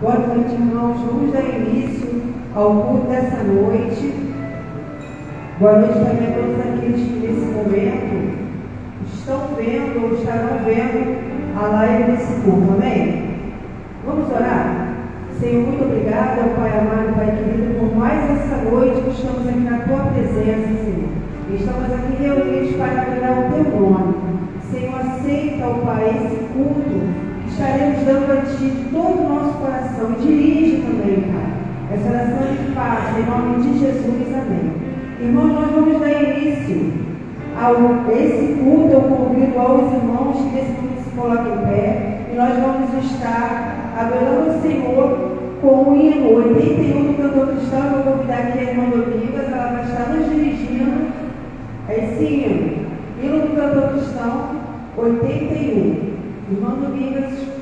Boa noite, irmãos. Vamos dar início ao culto dessa noite. Boa noite também a todos aqueles que nesse momento estão vendo ou estarão vendo a live desse culto. Amém? Vamos orar? Senhor, muito obrigada, Pai amado, Pai querido, por mais essa noite que estamos aqui na Tua presença, Senhor. Estamos aqui reunidos para adorar o Teu nome. Senhor, aceita, ó Pai, esse culto que estaremos dando a Ti todo o nosso coração. E dirige também, Pai, essa oração de paz, em nome de Jesus. Amém. Irmãos, nós vamos dar início a esse culto. Eu convido aos irmãos que nesse momento se coloquem em pé e nós vamos estar adorando o Senhor com o hino 81 do cantor cristão. Eu vou convidar aqui a irmã Domingas, ela vai estar nos dirigindo a esse hino do cantor cristão 81. Irmã Domingas.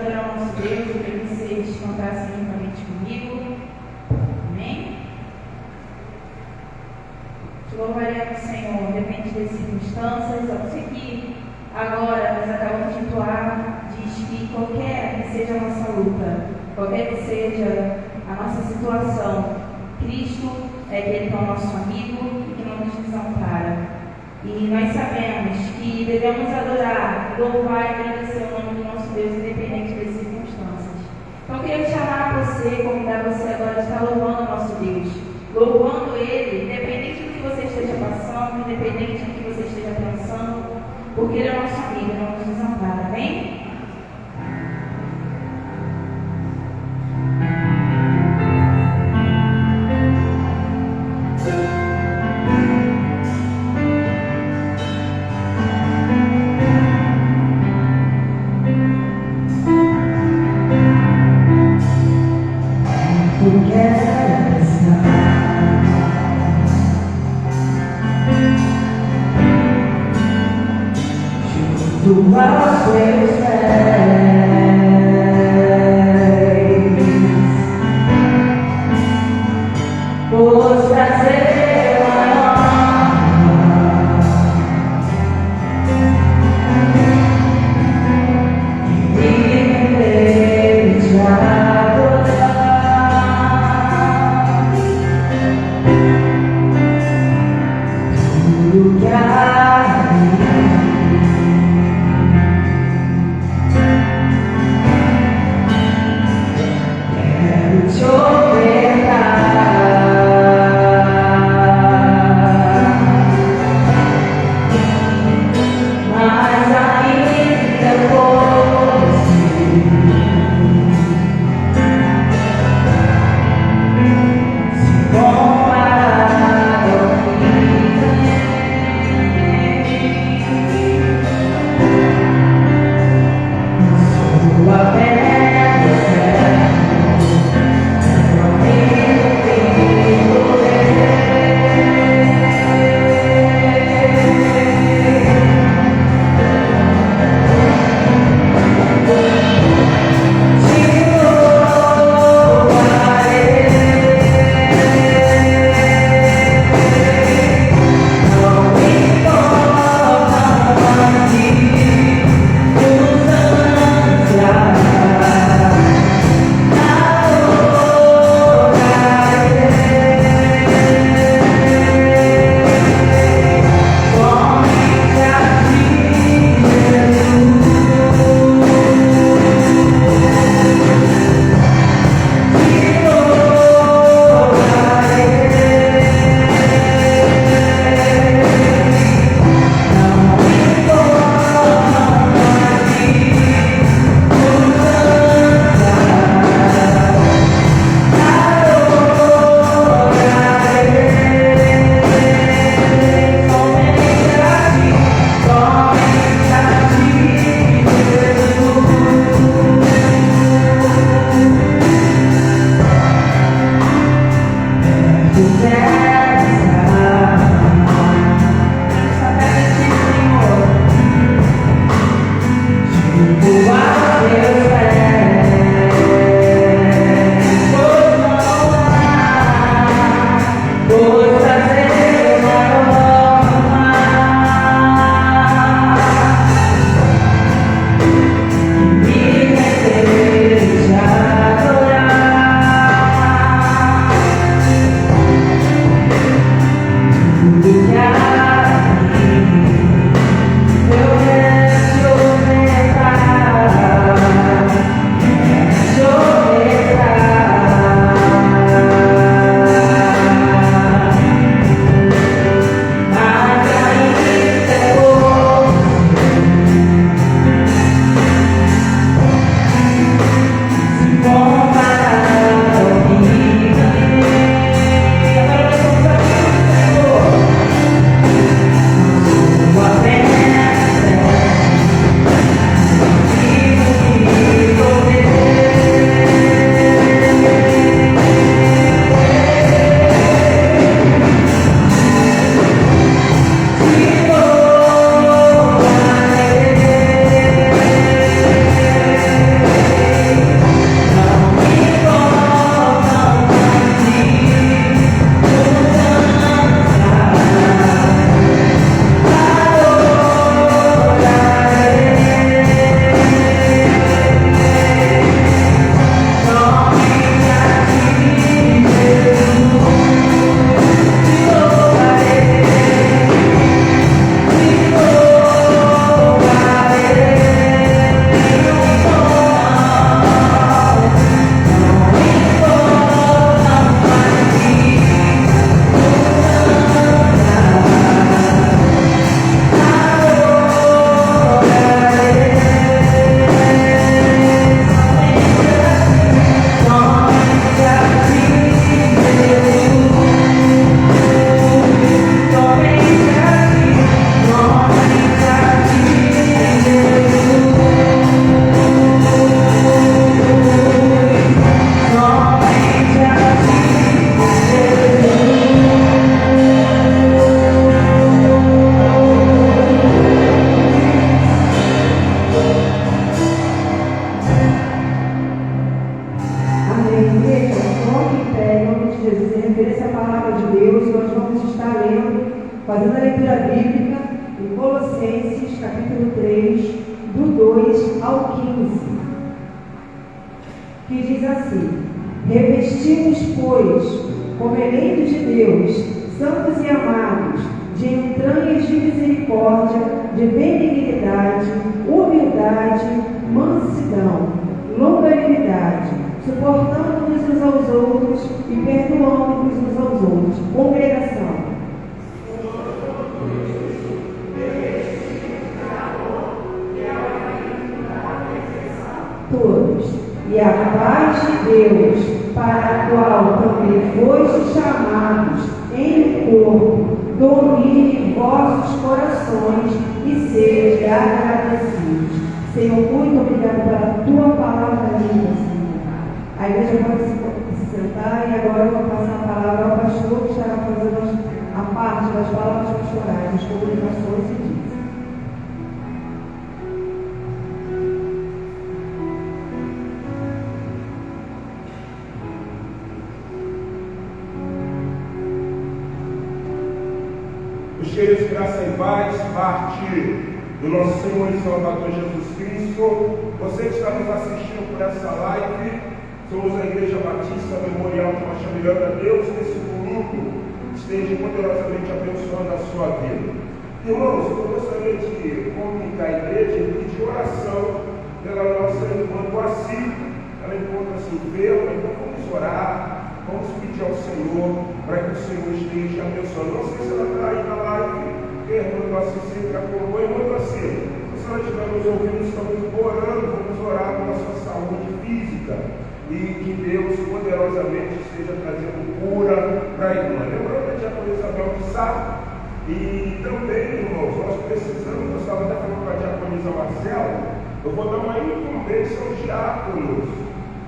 adorar o nosso Deus, eu queria que vocês cantassem juntamente comigo. Amém? Te louvaremos, Senhor, independente das circunstâncias. Vamos seguir. Agora, nós acabamos de entoar, diz que qualquer que seja a nossa luta, qualquer que seja a nossa situação, Cristo é aquele que é o nosso amigo e que não nos desampara. E nós sabemos que devemos adorar, louvar e agradecer o nome do nosso Deus, independente das circunstâncias. Então eu queria chamar você, convidar você agora a estar louvando o nosso Deus, louvando Ele, independente do que você esteja passando, independente do que você esteja pensando, porque Ele é o nosso amigo, não nos desampara, amém? ao 15, que diz assim: revestimos, pois, como eleitos de Deus, santos e amados, de entranhas de misericórdia, de benignidade, humildade, mansidão, longanimidade, suportando-nos uns aos outros e perdoando-nos uns aos outros. Congregação. Todos. E a paz de Deus, para a qual também fostes chamados em corpo, domine vossos corações e sejam agradecidos. Senhor, muito obrigado pela tua palavra linda, Senhor. A igreja pode se sentar e agora eu vou passar a palavra ao pastor que estará fazendo a parte das palavras pastorais, das comunicações e disso. Queridos, graça e paz, parte do nosso Senhor e Salvador Jesus Cristo. Você que está nos assistindo por essa live, somos a Igreja Batista Memorial de Rocha Miranda. Deus, nesse domingo, esteja poderosamente abençoando a sua vida. Irmãos, eu gostaria de comunicar a igreja e pedir oração pela nossa irmã Guaci. Ela encontra-se enferma, então vamos orar. Vamos pedir ao Senhor para que o Senhor esteja abençoando. Não sei se ela está aí na live, porque a irmã Guaci sempre acompanha. Irmã Guaci, se ela estiver nos ouvindo, estamos orando, vamos orar pela sua saúde física e que Deus poderosamente esteja trazendo cura para a irmã. Lembrando que a diácono Isabel de Sá, e também, irmãos, nós precisamos, eu estava até falando com a diaconisa Marcela, eu vou dar uma incumbência aos diáconos,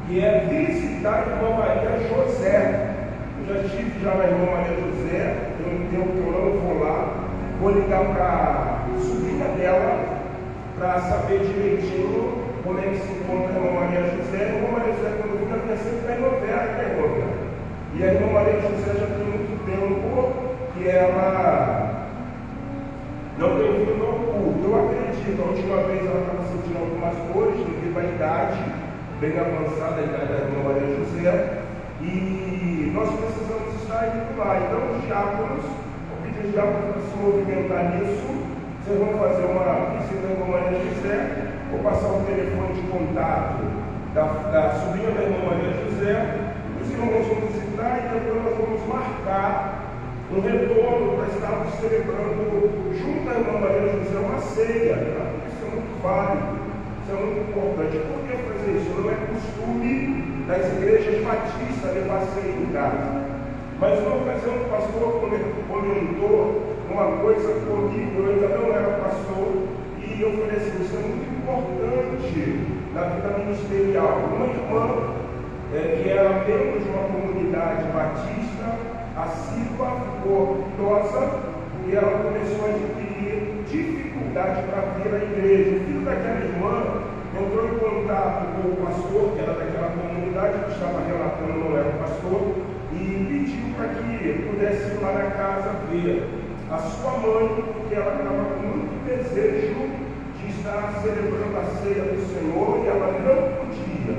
que é visitar a irmã Maria José. Eu já estive na irmã Maria José, tem um tempo que eu não vou lá. Vou ligar para a sobrinha dela para saber direitinho como é que se encontra a irmã Maria José. A irmã Maria José, quando eu vinha sempre da novela, e a irmã Maria José já tem muito tempo que ela não tem vindo ao culto. Eu acredito, a última vez ela estava sentindo algumas dores devido à idade bem avançada, a idade da irmã Maria José, e nós precisamos estar indo lá. Então, os diáconos, vou pedir os diáconos para se movimentar nisso. Vocês vão fazer uma visita da irmã Maria José, vou passar o telefone de contato da sobrinha da irmã Maria José, os irmãos vão visitar e depois nós vamos marcar um retorno para estarmos celebrando junto à irmã Maria José uma ceia. Isso é muito válido. Isso é muito importante. Por que fazer isso? Não é costume das igrejas batistas levar ceia em casa. Mas uma ocasião o pastor comentou uma coisa comigo, eu ainda não era pastor, e eu falei assim, isso é muito importante na vida ministerial. Uma irmã que era membro de uma comunidade batista, assídua, ficou idosa, e ela começou a adquirir dificuldade para vir à igreja. O filho daquela irmã entrou em contato com o pastor, que era daquela comunidade, que estava relatando, não era o pastor, e pediu para que pudesse ir lá na casa ver a sua mãe, porque ela estava com muito desejo de estar celebrando a ceia do Senhor, e ela não podia.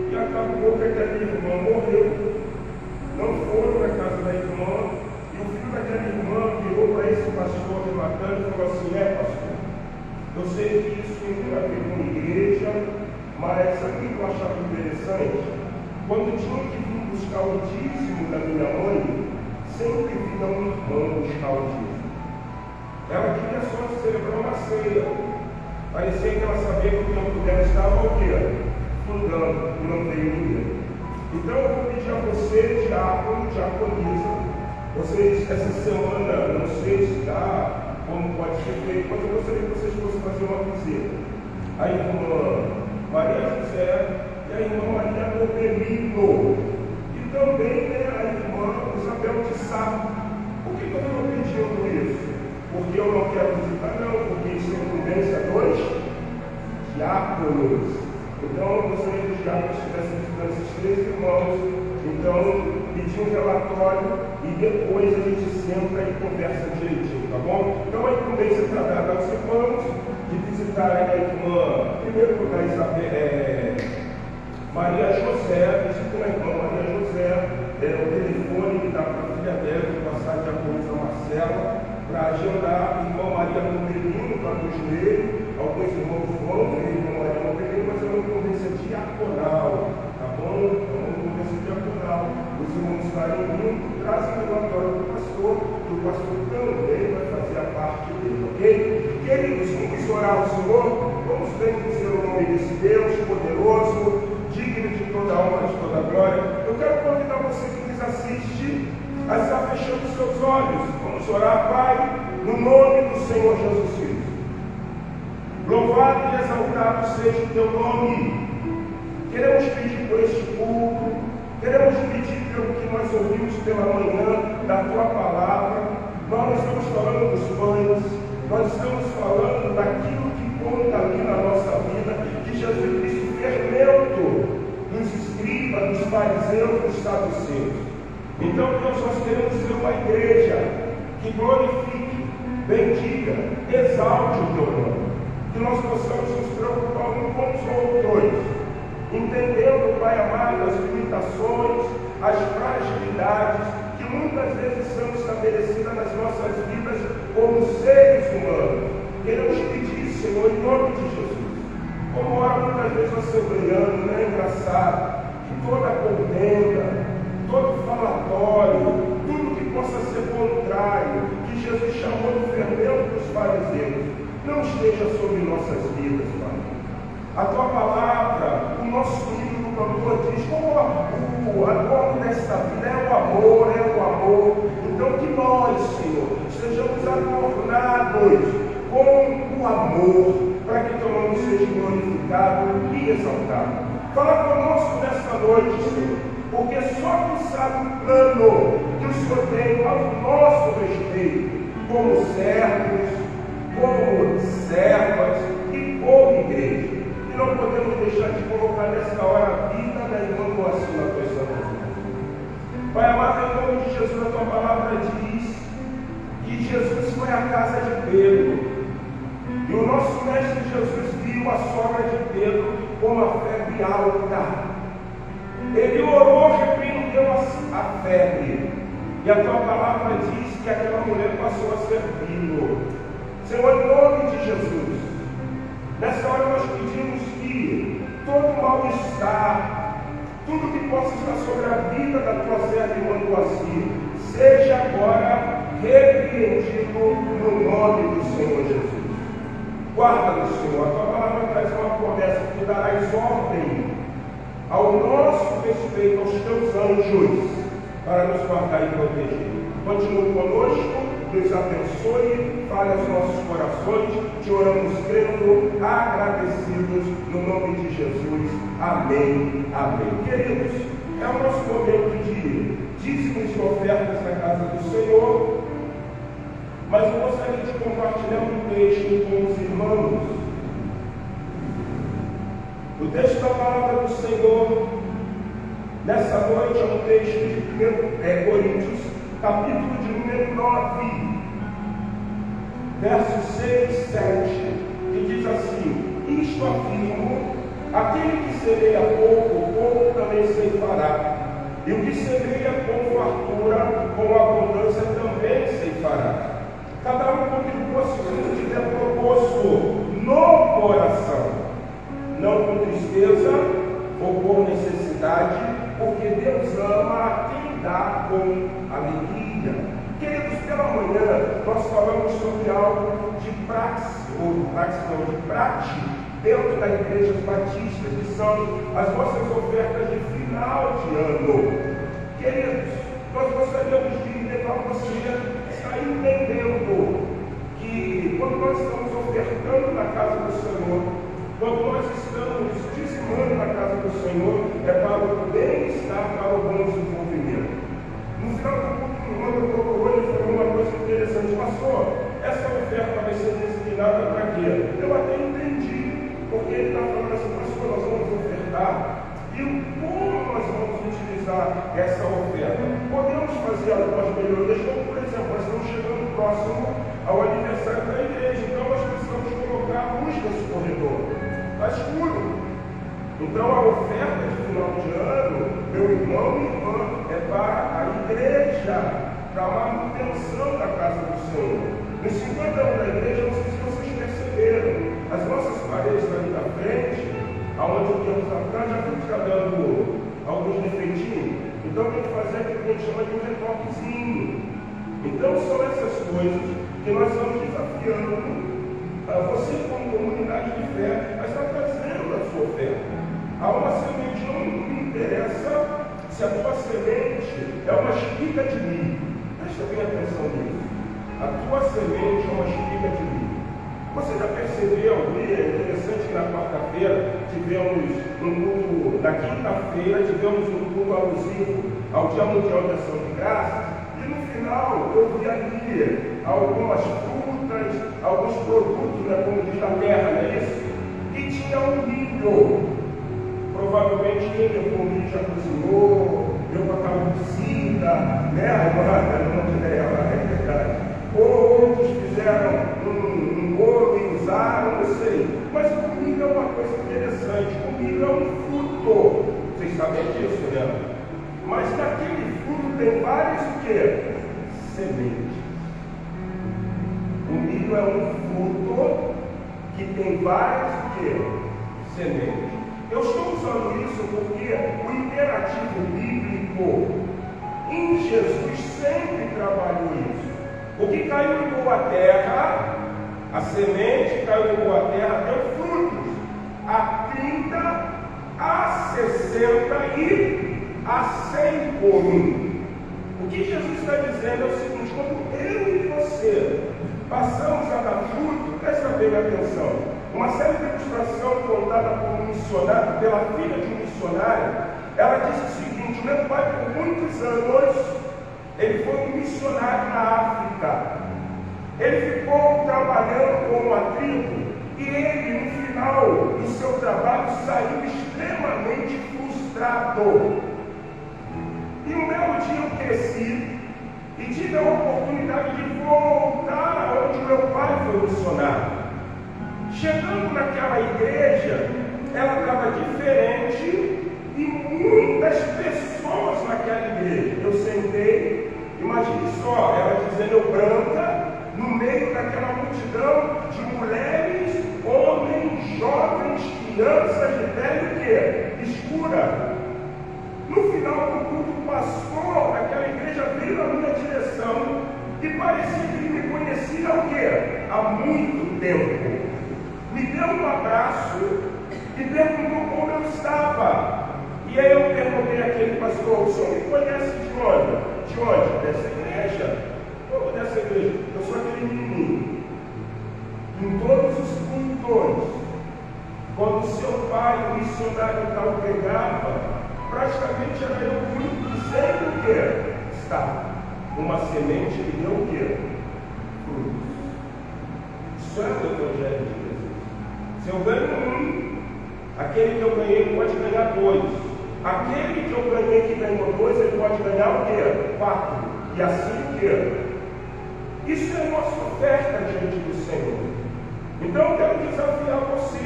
E acabou que aquela irmã morreu. Não foram na casa da irmã, e o filho daquela irmã virou para esse pastor relatando e falou assim: pastor, eu sei que isso tem a ver com a igreja, mas sabe o que eu achava interessante? Quando tinha que vir buscar o dízimo da minha mãe, sempre vinha um irmão buscar o dízimo. Ela queria só celebrar uma ceia. Parecia que ela sabia que o tempo dela estava o quê? Fluindo, e não veio ninguém. Então eu vou pedir a você, diácono, diaconisa, vocês essa semana, não sei se está, como pode ser feito, mas eu gostaria que vocês fossem fazer uma visita. A irmã Maria José e a irmã Maria Novelino. E também a irmã Isabel de Sá. Por que eu estou pedindo isso? Porque eu não quero visitar, não, porque isso é incumbência dos diáconos. Então eu gostaria que os diáconos estivessem visitando esses três irmãos. Então, pedir um relatório e depois a gente senta e conversa direitinho, tá bom? Então a incumbência está dada aos irmãos, de visitarem a irmã, primeiro lugar, Maria José, visitam a irmã Maria José, o telefone que dá para a filha dela, que passar de apoio a Marcela, para agendar a irmã Maria Momelino para o joelho. Alguns irmãos vão ver a irmã Maria Momelino, mas é uma convivência diaconal, tá bom? É uma convivência diaconal. Os irmãos estarem juntos, trazem o relatório do pastor, que o pastor também vai fazer a parte dele, ok? Queridos, vamos orar ao Senhor, vamos bendizer o nome desse Deus poderoso, digno de toda honra, de toda glória. Eu quero convidar você que nos assiste a estar fechando os seus olhos. Vamos orar, Pai, no nome do Senhor Jesus Cristo. Louvado e exaltado seja o teu nome. Queremos pedir por este culto, queremos pedir pelo que nós ouvimos pela manhã da tua palavra. Nós não estamos falando dos pães, nós estamos falando daquilo que contamina a nossa vida, que Jesus Cristo, fermento dos escribas, dos fariseus, dos saduceus. Então, Deus, nós queremos ser uma igreja que glorifique, bendiga, exalte o teu nome. Que nós possamos nos preocupar uns com os outros, entendendo, Pai amado, as limitações, as fragilidades que muitas vezes são estabelecidas nas nossas vidas como seres humanos. Queremos pedir, Senhor, em nome de Jesus, como ora muitas vezes assembleando, não é engraçado, que toda contenda, todo falatório, tudo que possa ser contrário, que Jesus chamou de fermento dos fariseus, não esteja sobre nossas vidas, Pai. A tua palavra, o nosso livro do cantor diz, como o adorno desta vida é o amor, é o amor. Então que nós, Senhor, sejamos adornados com o amor, para que teu nome seja glorificado e exaltado. Fala conosco nesta noite, Senhor, porque só tu sabe o plano que o Senhor tem ao nosso respeito, como servos, como servas e como igreja. E não podemos deixar de colocar nesta hora a vida da irmã Moacir nas tuas santas mãos. Pai amado, em nome de Jesus, a tua palavra diz que Jesus foi à casa de Pedro. E o nosso mestre Jesus viu a sogra de Pedro com uma febre alta. Ele orou, repreendeu a febre. E a tua palavra diz que aquela mulher passou a servi-lo. Senhor, em nome de Jesus, nessa hora nós pedimos que todo mal-estar, tudo que possa estar sobre a vida da tua serva irmã Moacir, seja agora repreendido no nome do Senhor Jesus. Guarda-nos, Senhor, a tua palavra traz uma promessa que darás ordem ao nosso respeito, aos teus anjos, para nos guardar e proteger. Continue conosco, nos abençoe, fale aos nossos corações, te oramos crendo, agradecidos, no nome de Jesus. Amém, amém. Queridos, é o nosso momento de dízimos e ofertas na casa do Senhor, mas eu gostaria de compartilhar um texto com os irmãos. O texto da palavra do Senhor, nessa noite, é um texto de 1 Coríntios, capítulo de número 9, versos 6 e 7, que diz assim: isto afirmo, aquele que semeia pouco, pouco também ceifará, e o que semeia com fartura, com abundância também ceifará. Cada um contribua segundo tiver proposto no coração, não com tristeza ou por necessidade, porque Deus ama a quem dá com alegria. Queridos, pela manhã nós falamos sobre algo de praxe, de prática dentro da igreja batista, que são as nossas ofertas de final de ano. Queridos, nós gostaríamos de levar você a entendendo que quando nós estamos ofertando na casa do Senhor, quando nós estamos dizimando na casa do Senhor, é para o bem-estar, para o bom desenvolvimento. No final do culto, o irmão procurou e falou uma coisa interessante: pastor, essa oferta vai ser destinada para quê? Eu até entendi, porque ele está falando assim: pastor, nós vamos ofertar, e como nós vamos utilizar essa oferta? Podemos fazer algumas melhorias, como por exemplo, nós estamos chegando próximo ao aniversário da igreja, então nós precisamos colocar um Então a oferta de final de ano, meu irmão e irmã, é para a igreja, para a manutenção da casa do Senhor. Nos 50 anos da igreja, não sei se vocês perceberam, as nossas paredes ali na frente, aonde temos atrás, já fica dando alguns defeitinhos. Então tem que fazer aquilo que a gente chama de um retoquezinho. Então são essas coisas que nós estamos desafiando você como comunidade de fé a estar trazendo a sua oferta. Há uma semente, não me interessa se a tua semente é uma espiga de milho. Presta bem atenção nisso. A tua semente é uma espiga de milho. Você já percebeu, é interessante que na quarta-feira tivemos um culto, na quinta-feira tivemos um culto alusivo ao Dia Mundial de Ação de Graças, e no final eu vi ali algumas frutas, alguns produtos, né, como diz a terra, não é isso? E tinha um milho. Provavelmente quem levou o milho já cozinhou, deu para a cozida, né? A irmã dela, é verdade. Ou outros fizeram um bolo e usaram, não sei. Mas o milho é uma coisa interessante. O milho é um fruto. Vocês sabem disso, né? Mas naquele fruto tem várias o quê? Sementes. O milho é um fruto que tem várias o quê? Sementes. Eu estou usando isso porque o imperativo bíblico em Jesus sempre trabalhou isso. O que caiu em boa terra, a semente caiu em boa terra, deu frutos a 30, a 60 e a 100 por um. O que Jesus está dizendo é o seguinte: quando eu e você passamos a dar fruto, presta bem atenção. Uma série de ilustração contada por um missionário, pela filha de um missionário, ela disse o seguinte: meu pai, por muitos anos, ele foi um missionário na África. Ele ficou trabalhando com uma tribo e ele, no final do seu trabalho, saiu extremamente frustrado. E um belo dia eu cresci e tive a oportunidade de voltar aonde meu pai foi missionário. Chegando naquela igreja, ela estava diferente e muitas pessoas naquela igreja. Eu sentei, imagine só, ela dizendo branca, no meio daquela multidão de mulheres, homens, jovens, crianças de pele o quê? Escura. No final do culto, o pastor daquela igreja veio na minha direção e parecia que ele me conhecia o quê? Há muito tempo. Me deu um abraço e perguntou como eu estava. E aí eu perguntei àquele pastor: o senhor me conhece de onde? De onde? Dessa igreja. Como dessa igreja? Eu sou aquele menininho. Em todos os cultos, quando seu pai, o missionário tal, pregava, praticamente era eu o único que sempre o quê? Estava. Uma semente que deu o quê? Frutos. Isso é o Evangelho de Deus. Se eu ganho um, aquele que eu ganhei pode ganhar dois. Aquele que eu ganhei que ganhou dois, ele pode ganhar o quê? 4. E assim o quê? Isso é nossa oferta diante do Senhor. Então eu quero desafiar você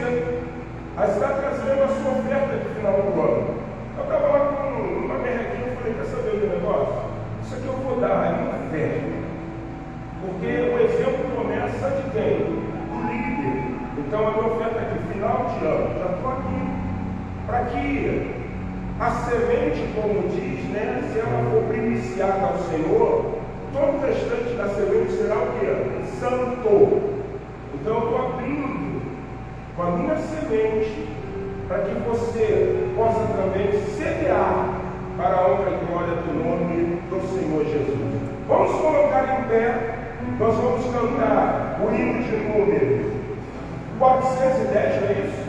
a estar trazendo a sua oferta de final do ano. Eu estava lá com uma merrequinha e falei: quer saber do negócio? Isso aqui eu vou dar aí uma festa. Porque o exemplo começa de quem? Do líder. Então a minha oferta aqui, final de ano, já estou aqui, para que a semente, como diz, né, se ela for primiciada ao Senhor, todo o restante da semente será o quê? Santo. Então eu estou abrindo com a minha semente, para que você possa também semear para a honra e glória do nome do Senhor Jesus. Vamos colocar em pé, nós vamos cantar o hino de número 410, é isso?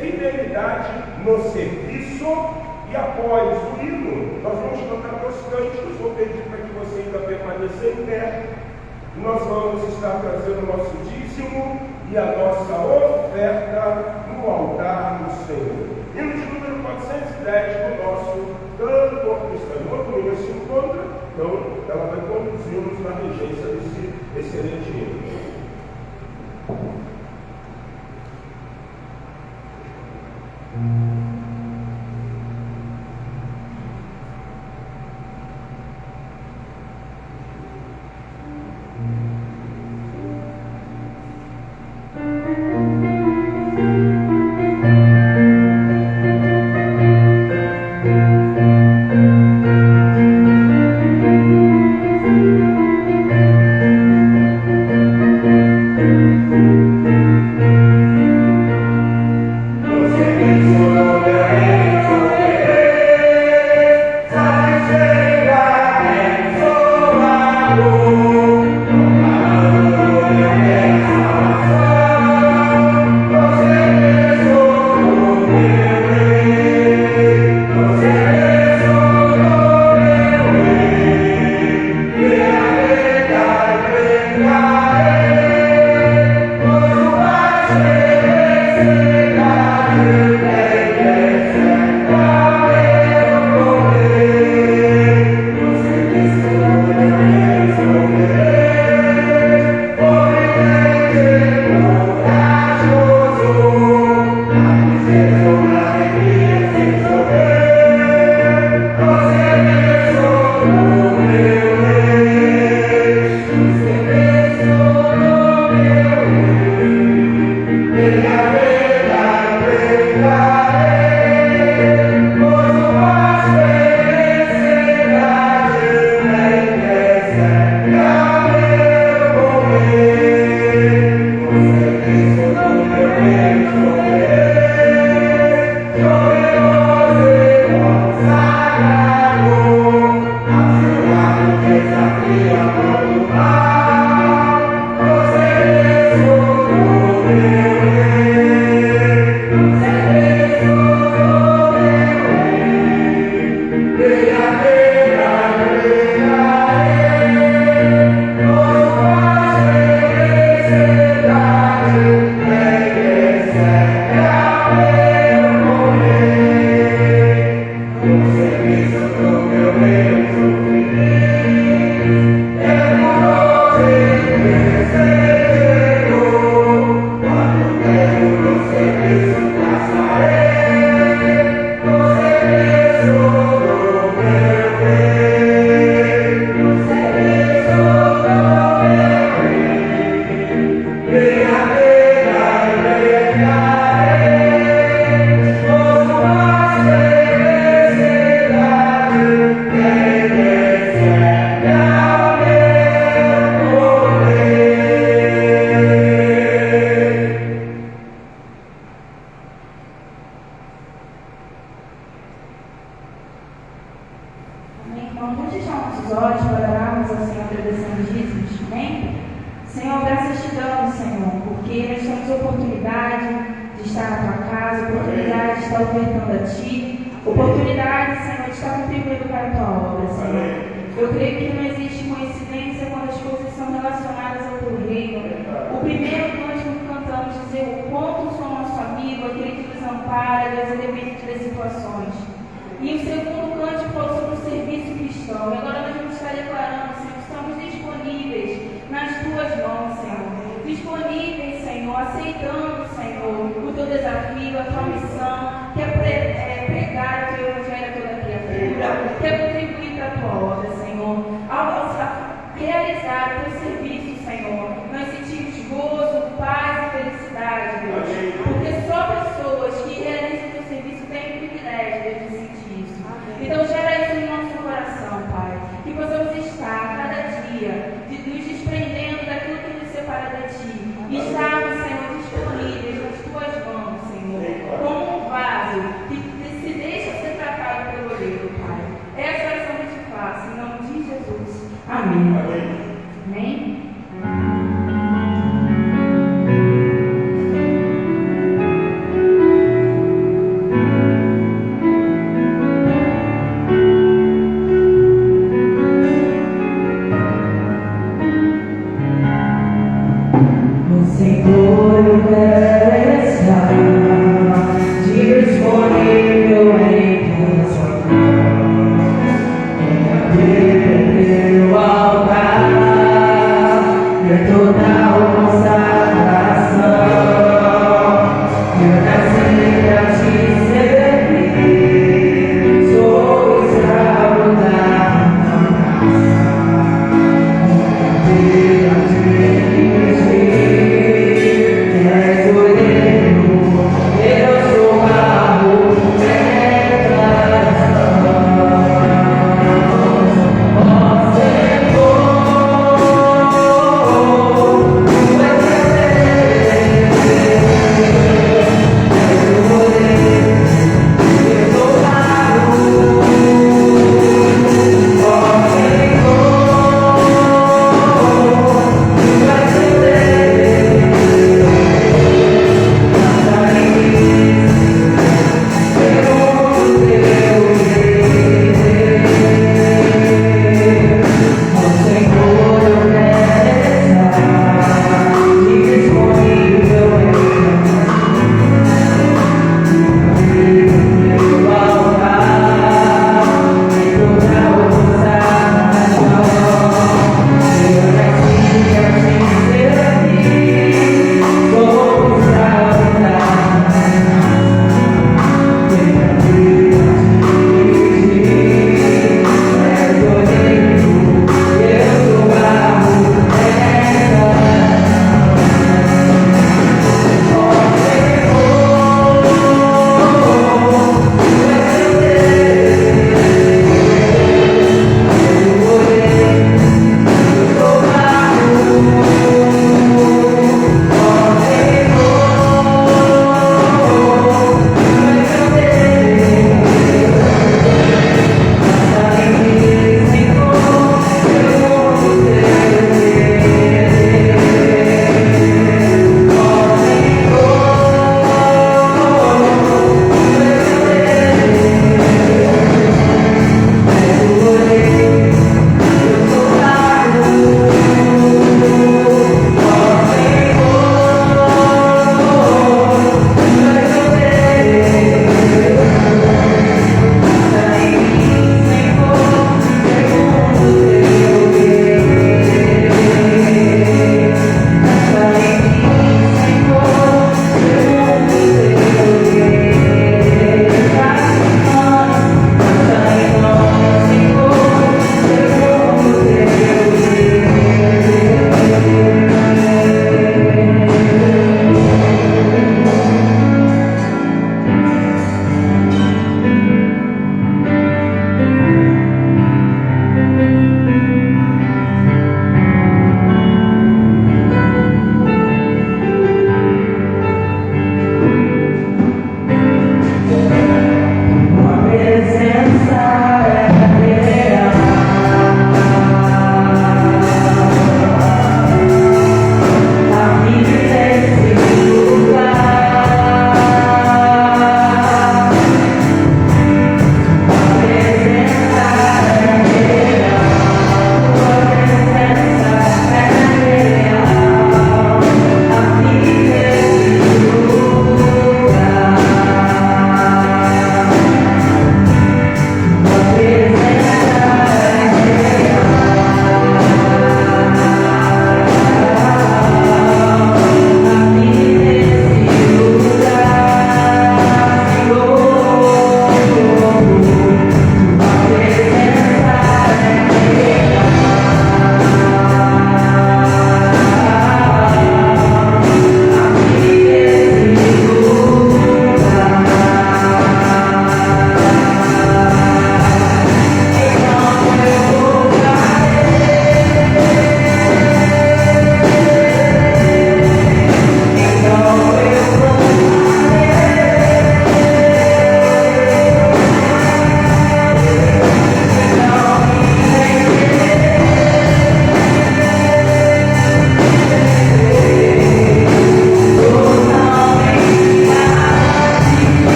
Fidelidade no serviço. E após o hino, nós vamos cantar 2 cânticos. Vou pedir para que você ainda permaneça em pé. Nós vamos estar trazendo o nosso dízimo e a nossa oferta no altar do Senhor. Hino de número 410 do nosso cantor cristão. Enquanto o hino se encontra, então ela vai conduzir-nos na regência desse excelente hino.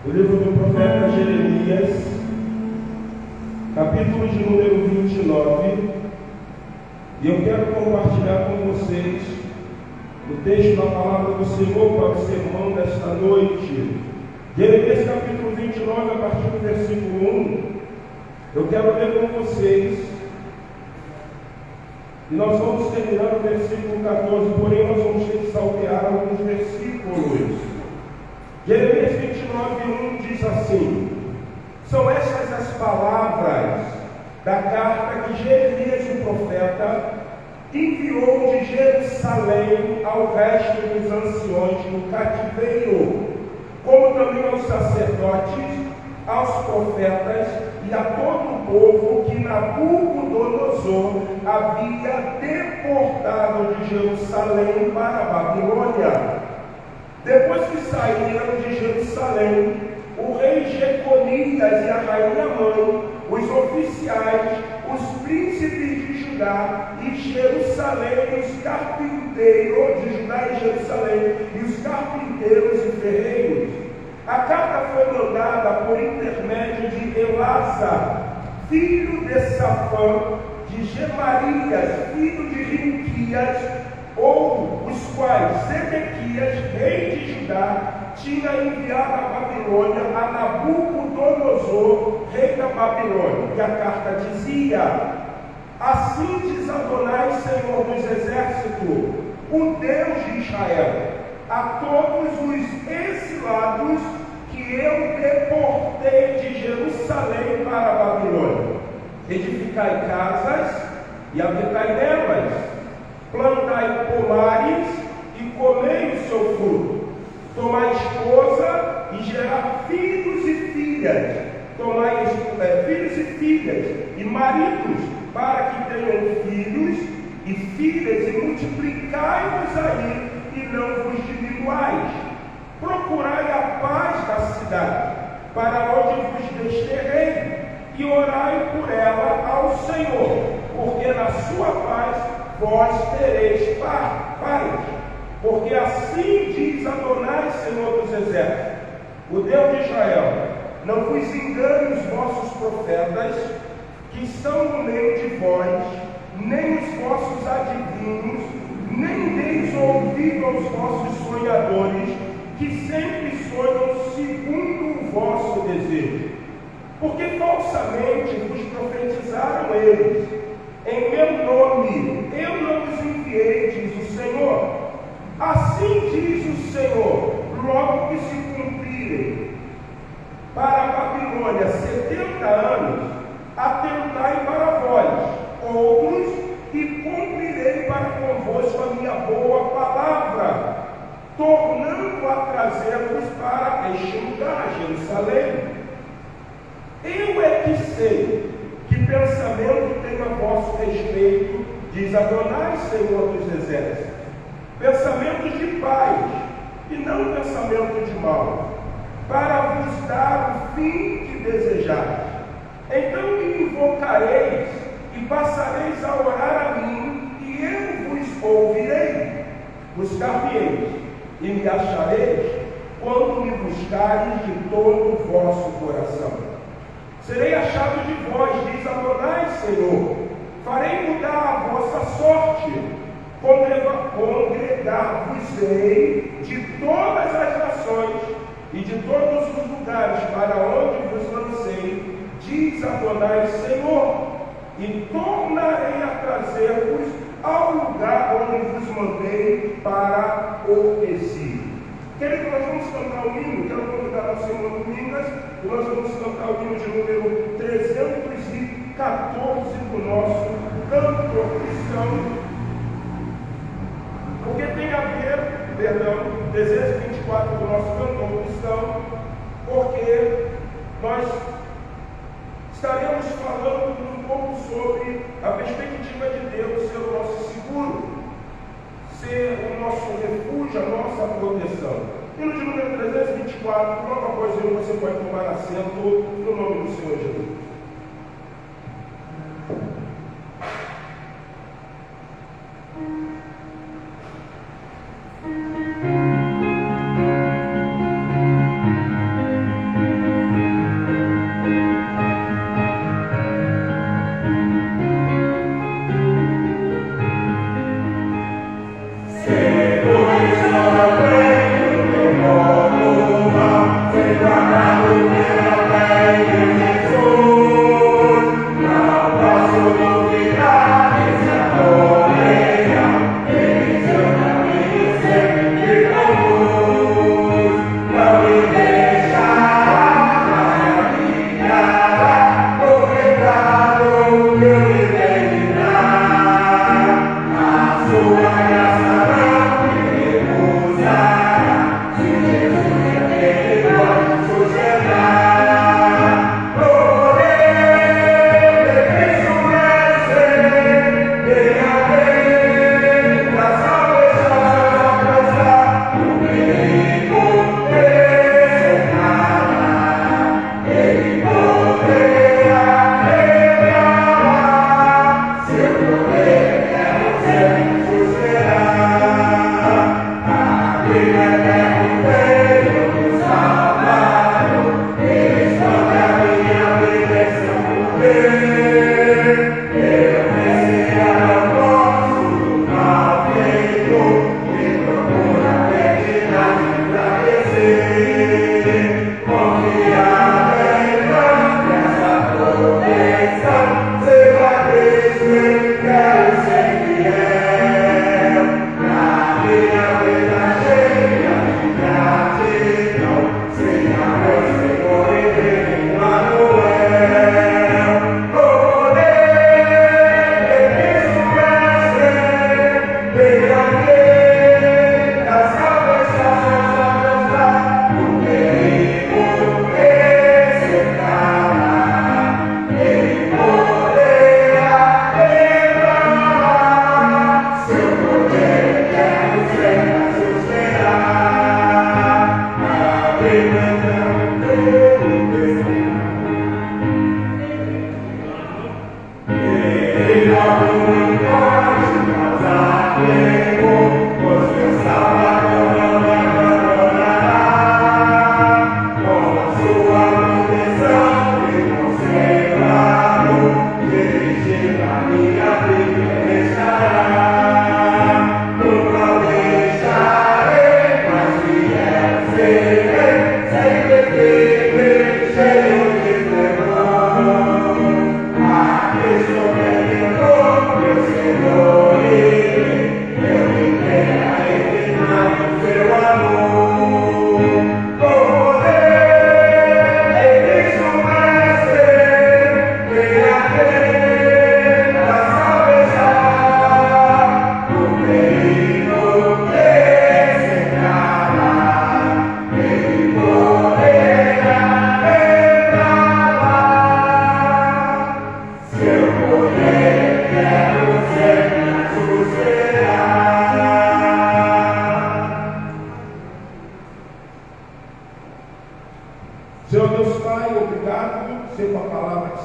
O livro do profeta Jeremias, capítulo de número 29, e eu quero compartilhar com vocês o texto da palavra do Senhor para o sermão desta noite. Jeremias capítulo 29, a partir do versículo 1, eu quero ler com vocês, e nós vamos terminar o versículo 14, porém nós vamos ter que saltear alguns versículos. Jeremias 29, 1 diz assim: são estas as palavras da carta que Jeremias, o profeta, enviou de Jerusalém ao resto dos anciões do cativeiro, como também aos sacerdotes, aos profetas e a todo o povo que Nabucodonosor havia deportado de Jerusalém para a Babilônia. Depois que saíram de Jerusalém, o rei Jeconias e a rainha mãe, os oficiais, os príncipes de Judá e Jerusalém, os carpinteiros de Judá e Jerusalém, e os carpinteiros e ferreiros. A carta foi mandada por intermédio de Elasa, filho de Safã, de Gemarias, filho de Hilquias, ou os quais Zedequias, rei de Judá, tinha enviado à Babilônia a Nabucodonosor, rei da Babilônia. E a carta dizia: assim diz Adonai, Senhor dos exércitos, o Deus de Israel, a todos os exilados que eu deportei de Jerusalém para a Babilônia: edificai casas e habitai nelas, plantai pomares e comei o seu fruto, tomai esposa e gerar filhos e filhas, tomai filhos e filhas e maridos, para que tenham filhos e filhas, e multiplicai-vos aí e não vos diminuais. Procurai a paz da cidade, para onde vos desterrei, e orai por ela ao Senhor, porque na sua paz vós tereis paz. Porque assim diz Adonai, Senhor dos exércitos, o Deus de Israel: não vos engane os vossos profetas, que estão no meio de vós, nem os vossos adivinhos, nem deis ouvido aos vossos sonhadores, que sempre sonham segundo o vosso desejo. Porque falsamente vos profetizaram eles: em meu nome eu não os enviei, diz o Senhor. Assim diz o Senhor: logo que se cumprirem para a Babilônia 70 anos, atentai para vós outros, e cumprirei para convosco a minha boa palavra, tornando a trazer-vos para este lugar, Jerusalém. Eu é que sei que pensamento tenho a vosso respeito, diz Adonai, Senhor dos exércitos, pensamentos de paz e não pensamento de mal, para vos dar o fim que desejais. Então me invocareis e passareis a orar a mim, e eu vos ouvirei. Buscar-me-eis e me achareis, quando me buscareis de todo o vosso coração. Serei achado de vós, diz Adonai, Senhor. Farei mudar a vossa sorte, congregar-vos-ei de todas as nações e de todos os lugares para onde vos lancei, diz Adonai, Senhor, e tornarei a trazer-vos ao lugar onde vos mandei para o exílio. Querido, nós vamos cantar o hino. Quero convidar a senhora Domingas, e nós vamos cantar o hino de número 314 do nosso canto cristão, porque tem a ver, desejo 24 do nosso cantor cristão, porque nós estaremos falando um pouco sobre a perspectiva de Deus ser o nosso seguro, ser o nosso refúgio, a nossa proteção. Hino de número 324, logo após ele você pode tomar assento no nome do Senhor Jesus.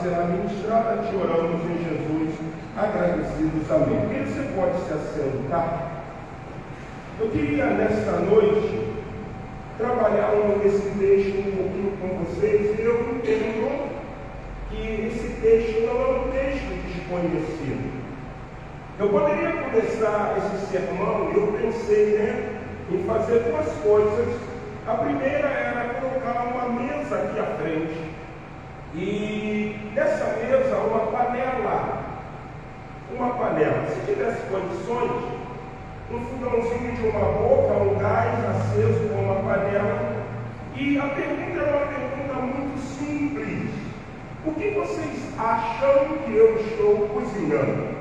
será ministrada, te oramos em Jesus, agradecidos. Amém. E você pode se assentar. Eu queria, nesta noite, trabalhar esse texto um pouquinho com vocês, e eu entendo que esse texto não é um texto desconhecido. Eu poderia começar esse sermão, e eu pensei, em fazer duas coisas. A primeira era colocar uma mesa aqui à frente, e nessa mesa uma panela. Se tivesse condições, um fogãozinho de uma boca, um gás aceso com uma panela. E a pergunta é uma pergunta muito simples: o que vocês acham que eu estou cozinhando?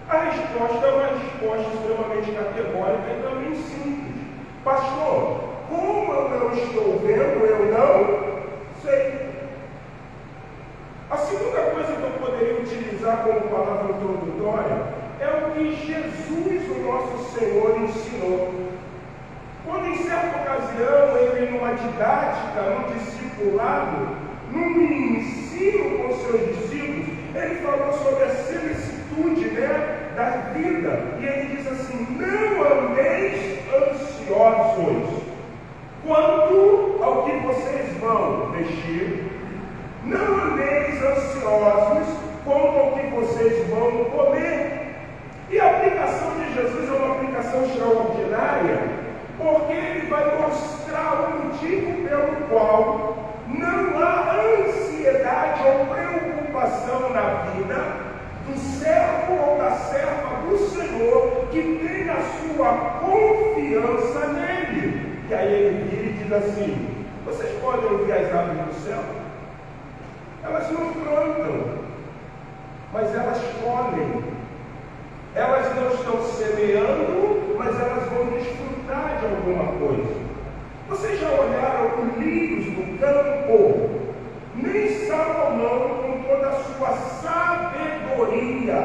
A resposta é uma resposta extremamente categórica e também simples. Pastor, como eu não estou vendo, eu não sei. A segunda coisa que eu poderia utilizar como palavra introdutória é o que Jesus, o nosso Senhor, ensinou. Quando em certa ocasião, ele numa didática, num discipulado, num ensino com seus discípulos, ele falou sobre a solicitude, da vida, e ele diz assim: não andeis ansiosos quanto ao que vocês vão vestir, não andeis ansiosos quanto ao que vocês vão comer. E a aplicação de Jesus é uma aplicação extraordinária, porque ele vai mostrar o motivo pelo qual não há ansiedade ou preocupação na vida do servo ou da serva do Senhor que tem a sua confiança nele. E aí ele vira e diz assim: vocês podem ver as aves do céu? Elas não plantam, mas elas colhem. Elas não estão semeando, mas elas vão desfrutar de alguma coisa. Vocês já olharam os lírios do campo? Nem Salomão, com toda a sua sabedoria,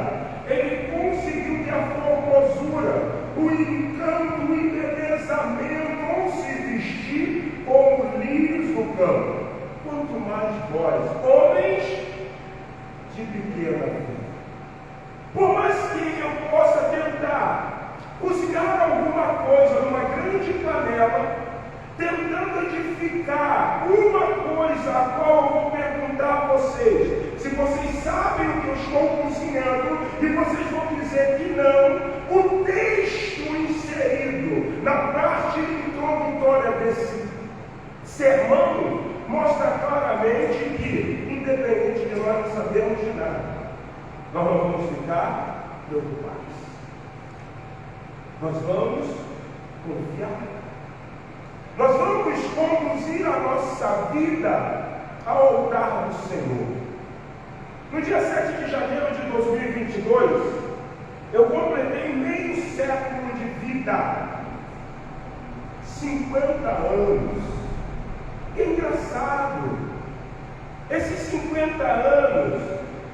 ele conseguiu ter a formosura, o encanto, o embelezamento, ou se vestir como lírios do campo. Quanto mais vós, homens de pequena fé. Por mais que eu possa tentar cozinhar alguma coisa numa grande panela, tentando edificar uma coisa a qual eu vou perguntar a vocês, se vocês sabem o que eu estou cozinhando, e vocês vão dizer que não, o texto inserido na parte introdutória desse sermão mostra claramente que, independente de nós não sabermos de nada, nós não vamos ficar preocupados. Nós vamos confiar. Nós vamos conduzir a nossa vida ao altar do Senhor. No dia 7 de janeiro de 2022, eu completei meio século de vida. 50 anos. Que engraçado. Esses 50 anos,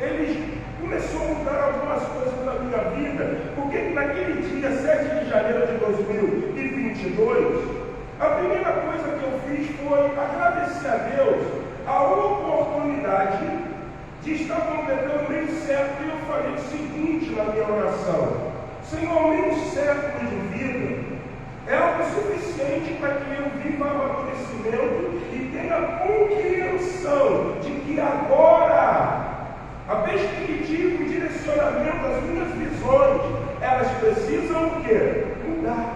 eles começou a mudar algumas coisas na minha vida, porque naquele dia 7 de janeiro de 2022, a primeira coisa que eu fiz foi agradecer a Deus a oportunidade de estar completando meio século. E eu falei o seguinte na minha oração: Senhor, meio século de vida é algo suficiente para que eu viva amadurecimento e tenha compreensão de que agora a perspectiva e o direcionamento das minhas visões, elas precisam o quê? Mudar.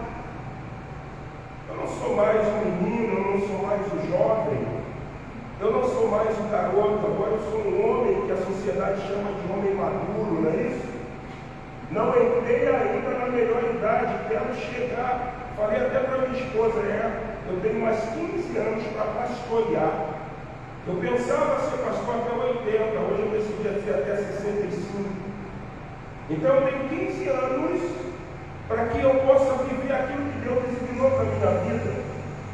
Eu não sou mais um menino, eu não sou mais um jovem, eu não sou mais um garoto, agora eu sou um homem que a sociedade chama de homem maduro, não é isso? Não entrei ainda na melhor idade, quero chegar. Falei até para minha esposa, eu tenho mais 15 anos para pastorear. Eu pensava ser pastor até 80, hoje eu decidi ser até 65. Então eu tenho 15 anos para que eu possa viver aquilo que Deus designou para a minha vida.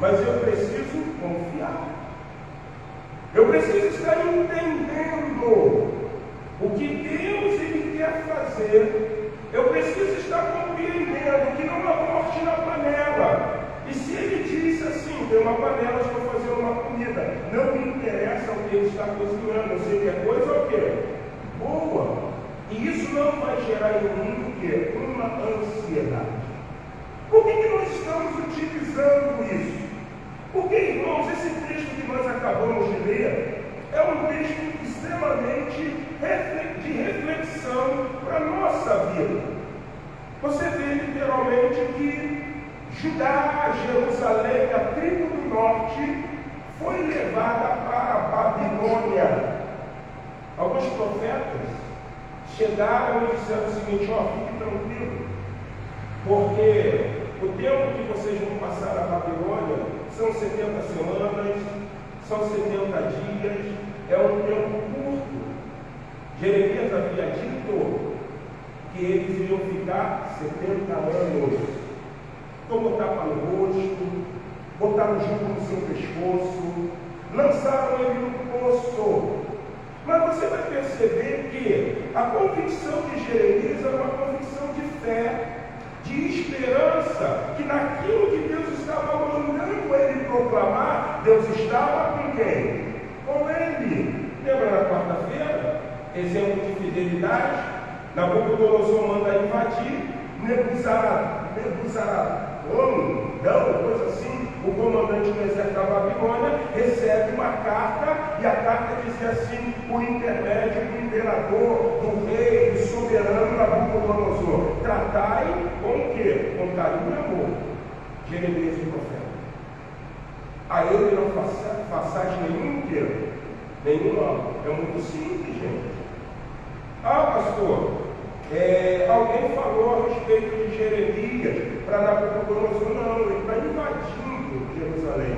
Mas eu preciso confiar. Eu preciso estar entendendo o que Deus ele quer fazer. Eu preciso estar compreendendo que não há morte na panela. E se ele disse assim, tem uma panela, estou fazendo uma comida, não me interessa o que ele está cozinhando. Eu sei que é coisa o quê? Boa. E isso não vai gerar em mim o quê? Uma ansiedade. Por que nós estamos utilizando isso? Porque, irmãos, esse texto que nós acabamos de ler é um texto extremamente de reflexão para a nossa vida. Você vê literalmente que Judá, Jerusalém, a tribo do norte, foi levada para a Babilônia. Alguns profetas chegaram e disseram o seguinte: ó, fique tranquilo, porque o tempo que vocês vão passar na Babilônia são 70 semanas, são 70 dias, é um tempo curto. Jeremias havia dito que eles iriam ficar 70 anos. Então botaram no rosto, botaram junto no seu pescoço, lançaram ele no poço. Mas você vai perceber que a convicção de Jeremias era uma convicção de fé, de esperança, que naquilo que Deus estava mandando ele proclamar, Deus estava com quem? Com ele. Lembra na quarta-feira? Exemplo de fidelidade. Nabucodonosor manda invadir, coisa assim, o comandante do exército da Babilônia recebe uma carta, e a carta dizia assim: por intermédio do imperador, do rei, do soberano Nabucodonosor, tratai com o quê? Com carinho e amor. Jeremias o profeta. A ele não façais nenhum quê? Nenhum mal. É muito simples, gente. Ah, pastor, alguém falou a respeito de Jeremias para Nabucodonosor. Não, ele está invadindo Jerusalém.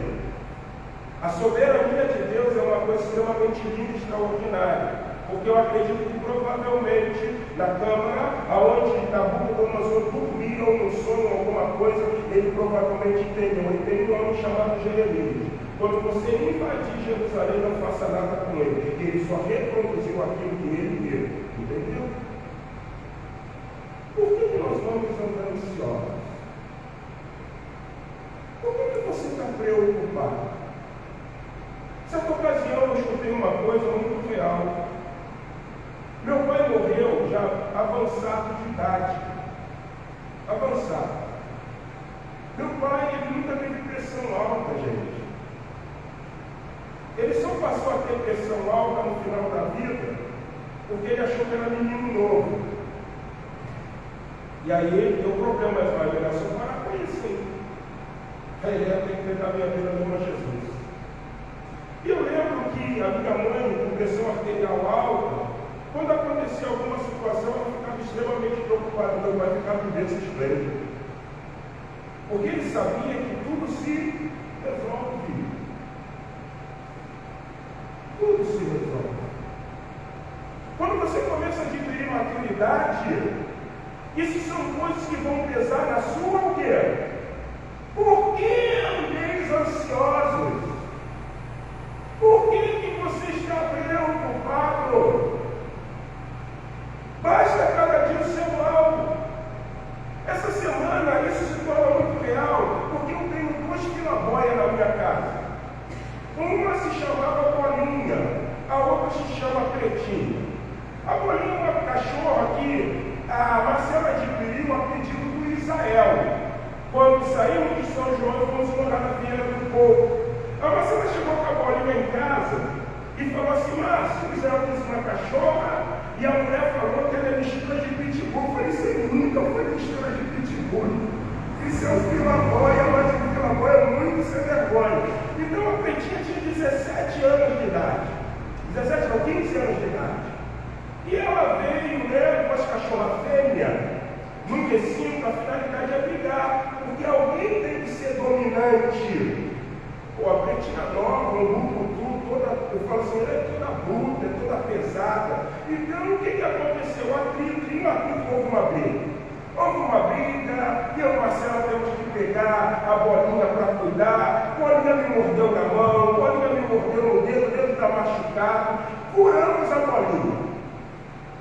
A soberania de Deus é uma coisa extremamente linda e extraordinária, porque eu acredito que provavelmente na câmara onde Nabucodonosor dormia ou no sonho alguma coisa, ele provavelmente entendeu. Ele tem um homem chamado Jeremias. Quando você invadir Jerusalém, não faça nada com ele. Ele só reproduziu aquilo que ele viu. Entendeu? Por que nós vamos andar ansiosos? Por que você está preocupado? Certa ocasião eu escutei uma coisa muito real. Meu pai morreu já avançado de idade. Avançado. Meu pai, ele nunca teve pressão alta, gente. Ele só passou a ter pressão alta no final da vida porque ele achou que era menino novo. E aí ele deu problema, mas vai melhor só parar com isso, hein? Aí ele tem que tentar minha vida no Jesus. E eu lembro que a minha mãe, com pressão arterial alta, quando acontecia alguma situação, ela ficava extremamente preocupada. Meu pai ficava com doença esplêndida. Porque ele sabia que tudo se resolve. Tudo se resolve. Quando você começa a adquirir maturidade, isso são coisas que vão pesar na sua o quê? Por que andeis ansiosos? Por que você está preocupado? Basta cada dia o seu mal. Essa semana isso se torna muito real, porque eu tenho 2 quilabóias na minha casa. Uma se chamava Bolinha, a outra se chama Pretinha. A Bolinha é uma cachorra que a Marcela adquiriu a pedido do Israel. Quando saímos de São João, fomos morar na Vieira do Povo. A Marcela chegou com a Bolinha em casa e falou assim: Márcio, o Israel disse uma cachorra, e a mulher falou que ela é mistura de pitbull. Eu falei: você nunca foi mistura de pitbull. Isso é um filabóia, mas um filabóia é muito sem vergonha. Então a Pretinha tinha 17 anos de idade. 17 não, 15 anos de idade. E ela veio, com as cachorras fêmeas, num recinto, a finalidade é brigar, porque alguém tem que ser dominante. Pô, a Pretinha nova, um grupo toda, eu falo assim, ela é toda bruta, é toda pesada. Então, o que aconteceu? Houve uma briga. Houve uma briga, e eu e o Marcelo temos que pegar a Bolinha para cuidar. Bolinha me mordeu na mão, Bolinha me mordeu no dedo, o dedo está machucado. Curamos a Bolinha.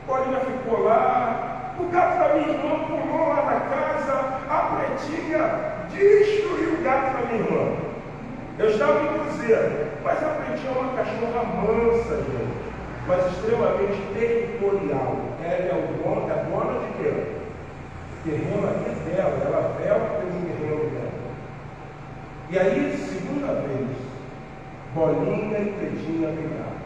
Bolinha ficou lá, o gato da minha irmã pulou lá na casa, a Pretinha destruiu o gato da minha irmã. Eu estava em cruzeiro, mas a Pretinha é uma cachorra mansa, gente, mas extremamente territorial. Ela é dona de quê? Terreno aqui é dela, ela vela pelo terreno dela. E aí, segunda vez, Bolinha e Pretinha brigaram.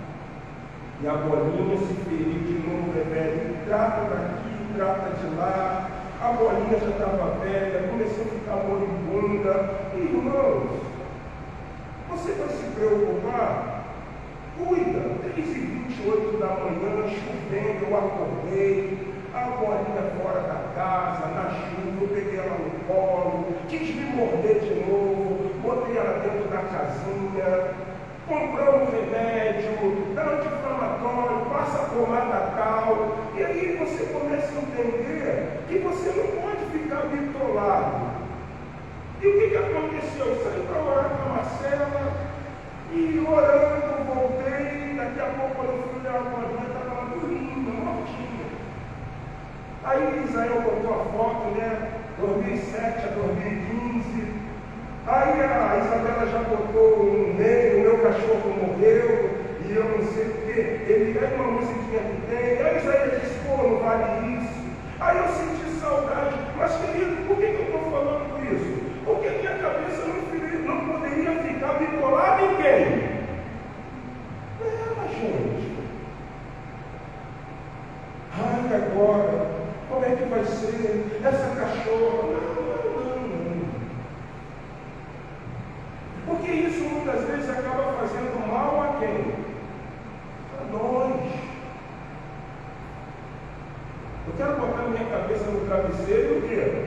E a Bolinha se feriu de novo, velho, trata daqui, trata de lá. A Bolinha já estava velha, começou a ficar moribunda. Irmãos, você vai se preocupar? Cuida. 3h28 da manhã, chovendo, eu acordei. A Bolinha fora da casa, na chuva, eu peguei ela no colo, quis me morder de novo, botei ela dentro da casinha, compramos remédio, dá anti-inflamatório, passa a pomada tal, e aí você começa a entender que você não pode ficar bitolado. E o que aconteceu? Eu saí para orar com a Marcela, e orando, voltei, daqui a pouco quando eu fui olhar a Bolinha, estava lá dormindo, mortinha. Aí Israel botou a foto, né? 2007 a 2015. Aí a Isabela já botou um meme, o meu cachorro morreu, e eu não sei o quê. Ele é uma musiquinha que tem. Aí Isaías disse, pô, não vale isso. Aí eu senti saudade. Mas querido, por que eu estou falando isso? Porque minha cabeça não poderia ficar bitolada em quem? Ela, gente. Ai, agora, como é que vai ser? Essa cachorra? Não. Porque isso muitas vezes acaba fazendo mal a quem? A nós. Eu quero botar minha cabeça no travesseiro e o quê?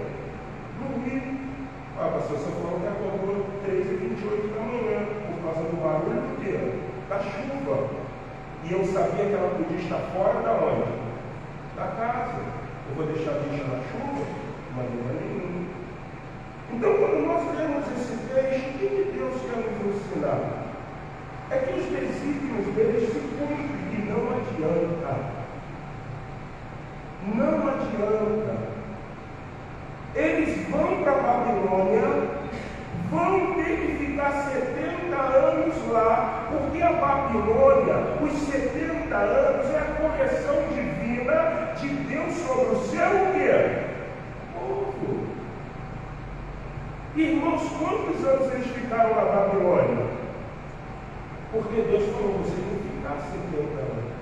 Dormir. Ah, pastor, você falou que acordou 3h28 da manhã, por causa do barulho do quê? Da chuva. E eu sabia que ela podia estar fora da onde? Da casa. Eu vou deixar a bicha na chuva? De maneira nenhuma. Então, quando nós lemos esse texto, o que Deus quer nos ensinar? É que os desígnios deles se cumprem e não adianta. Não adianta. Eles vão para a Babilônia, vão ter que ficar 70 anos lá, porque a Babilônia, os 70 anos, é a correção divina de Deus sobre o seu o quê? Povo. Irmãos, quantos anos eles ficaram na Babilônia? Porque Deus falou, você tem que ficar 70 anos.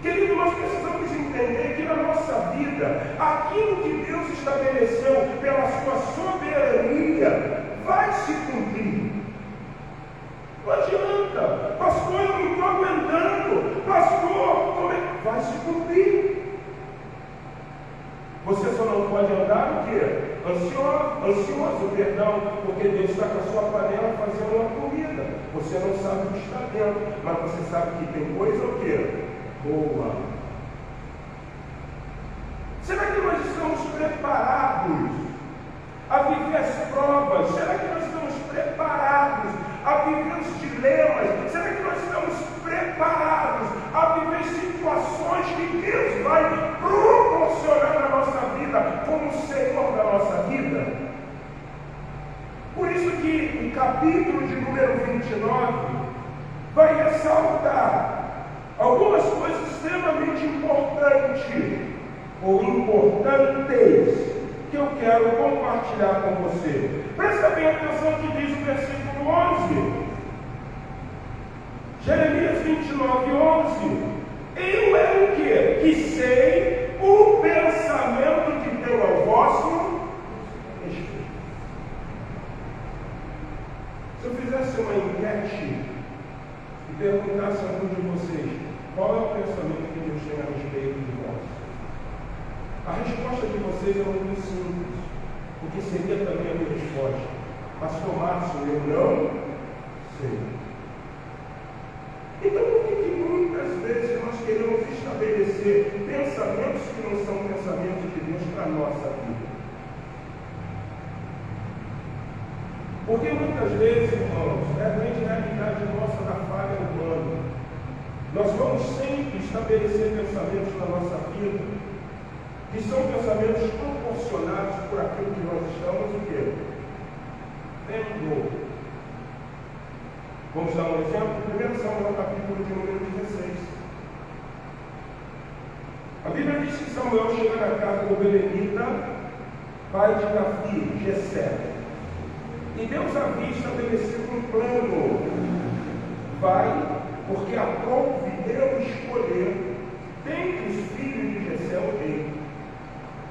Querido, nós precisamos entender que na nossa vida, aquilo que Deus estabeleceu pela sua soberania, vai se cumprir. Não adianta. Pastor, eu não estou aguentando. Pastor, como é? Vai se cumprir. Você só não pode andar o quê? Ansioso, porque Deus está com a sua panela fazendo uma comida. Você não sabe o que está dentro, mas você sabe que tem coisa o quê? Boa. Será que nós estamos preparados a viver as provas? Será que nós estamos preparados a viver os dilemas? Será que nós estamos preparados a viver situações que Deus vai proporcionar na nossa vida como Senhor da nossa vida? Por isso que o capítulo de número 29 vai ressaltar algumas coisas extremamente importantes ou importantes que eu quero compartilhar com você. Presta bem atenção que diz o versículo 11. Jeremias 29, 11. Eu é o quê? Que sei o pensamento que tenho ao vosso respeito. Se eu fizesse uma enquete e perguntasse a algum de vocês, qual é o pensamento que Deus tem a respeito de vós? A resposta de vocês é muito simples, porque seria também a minha resposta. Pastor Márcio, eu não sei. Então, por que muitas vezes nós queremos estabelecer pensamentos que não são pensamentos de Deus para a nossa vida? Porque muitas vezes, irmãos, é a grande realidade nossa da falha humana. Nós vamos sempre estabelecer pensamentos na nossa vida que são pensamentos proporcionados por aquilo que nós estamos o quê? Vendo. Vamos dar um exemplo? 1 Samuel, capítulo de número 16. A Bíblia diz que Samuel chega na casa do belemita, pai de Davi, Jessé. E Deus havia estabelecido um plano. Vai, porque aprouve eu escolher dentre os filhos de Jessé o rei.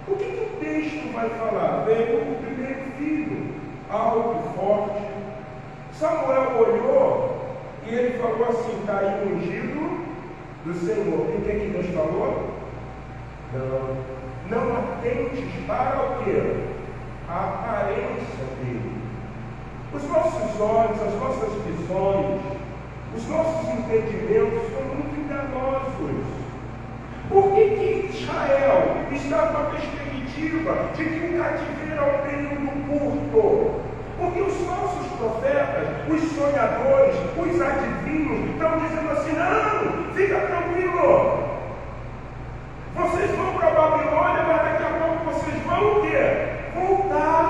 O que o texto vai falar? Veio o primeiro filho, alto, forte. Samuel olhou e ele falou assim: está aí o ungido do Senhor. E o que Deus falou? Não atentes para o quê? A aparência dele. Os nossos olhos, as nossas visões, os nossos entendimentos são muito enganosos. Por que Israel está com a perspectiva de que o cativeiro é um período curto? Porque os falsos profetas, os sonhadores, os adivinhos estão dizendo assim: não, fica tranquilo. Vocês vão para a Babilônia, mas daqui a pouco vocês vão o quê? Voltar.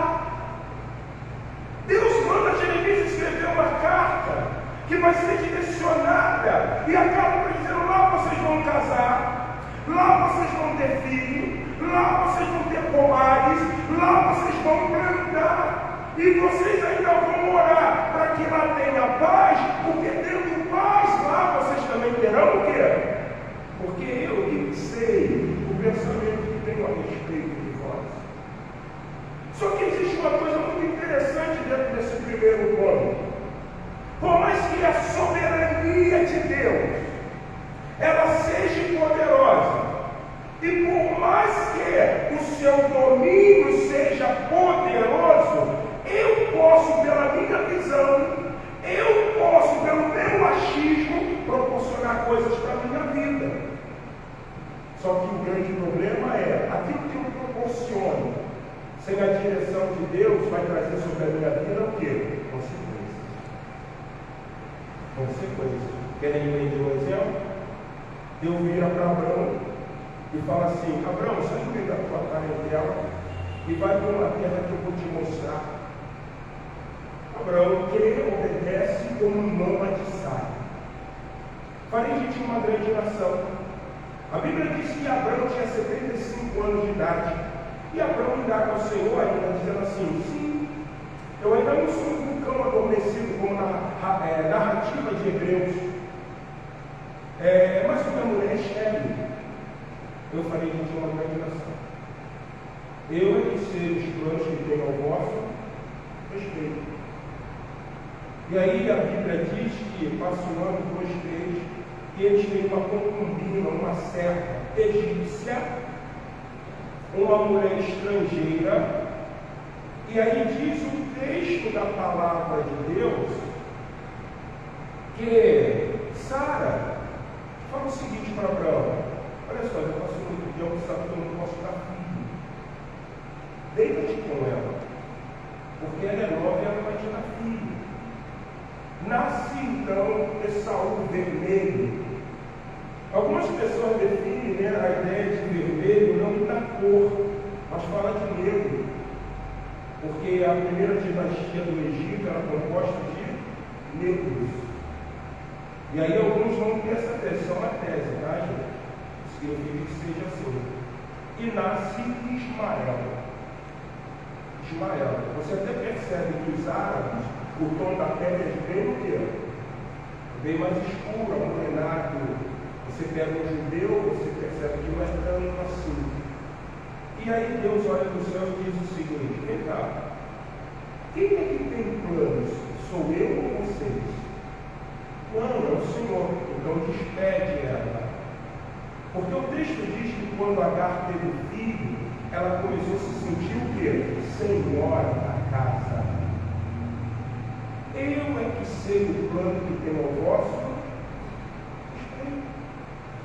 Deus manda Jeremias escrever uma carta que vai ser direcionada, e a carta está dizendo: lá vocês vão casar, lá vocês vão ter filho, lá vocês vão ter pomares, lá vocês vão plantar, e vocês ainda vão orar para que lá tenha paz, porque tendo paz lá vocês também terão o quê? Porque eu sei o pensamento que tenho a respeito de vós. Só que existe uma coisa muito interessante dentro desse primeiro ponto. Por mais que a soberania de Deus ela seja poderosa, e por mais que o seu domínio seja poderoso, eu posso, pela minha visão, eu posso, pelo meu achismo, proporcionar coisas para a minha vida. Só que o grande problema é, aquilo que eu proporciono, sem a direção de Deus, vai trazer sobre a minha vida o quê? Consequências. Querem entender um exemplo? Deus vira para Abraão e fala assim: Abraão, sai do meio da tua parentela e vai para uma terra que eu vou te mostrar. Abraão, que obedece como um nômade sai. Farei de ti uma grande nação. A Bíblia diz que Abraão tinha 75 anos de idade. E Abraão indaga ao Senhor ainda, dizendo assim: sim, eu ainda não sou um vulcão adormecido, como na narrativa de Hebreus. Mas minha mulher é estéril. Eu farei de ti uma grande nação. Eu é que sei os planos que tenho ao vosso respeito. E aí a Bíblia diz que passa um ano, 2, 3, e eles têm uma concubina, uma serva egípcia, uma mulher estrangeira. E aí diz o texto da palavra de Deus que Sara fala o seguinte para Abraão: olha só, eu passo muito tempo, sabe que eu não posso dar filho. Deita-te com ela, porque ela é nova e ela vai te dar filho. Nasce então Esaú vermelho. Algumas pessoas definem a ideia de vermelho não da cor, mas fala de negro. Porque a primeira dinastia do Egito era composta de negros. E aí alguns vão ter essa versão na tese, tá, gente? Significa que seja assim. E nasce Ismael. Você até percebe que os árabes, o tom da pele é bem o quê? Bem mais escuro, amorenado. Você pega um judeu, você percebe que não é tanto assim. E aí Deus olha do céu e diz o seguinte: vem cá, quem é que tem planos? Sou eu ou vocês? Não, é o Senhor. Então despede ela. Porque o texto diz que quando Agar teve filho, ela começou a se sentir o quê? Senhora da casa. Eu é que sei o plano que tem ao vosso.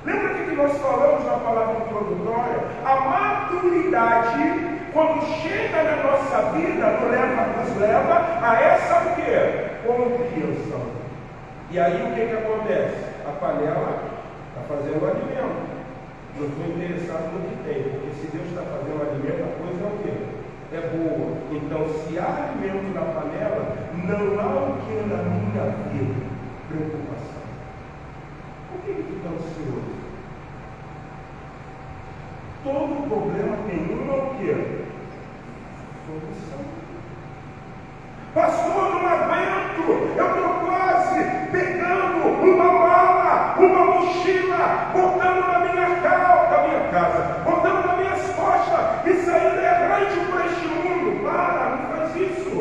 Lembra que nós falamos na palavra introdutória? A maturidade, quando chega na nossa vida, nos leva a essa o quê? Compreensão. E aí o que acontece? A panela está fazendo alimento. Não estou interessado no que tem, porque se Deus está fazendo alimento, a coisa é o quê? É boa. Então, se há alimento na panela, não há o que na minha vida preocupação. Por que ele fica ansioso? Todo problema tem uma o quê? Solução. Pastor, não aguento, eu estou quase pegando uma mala, uma mochila, botando na minha casa, botando nas minhas costas e saindo errante por este mundo. Para, não faz isso.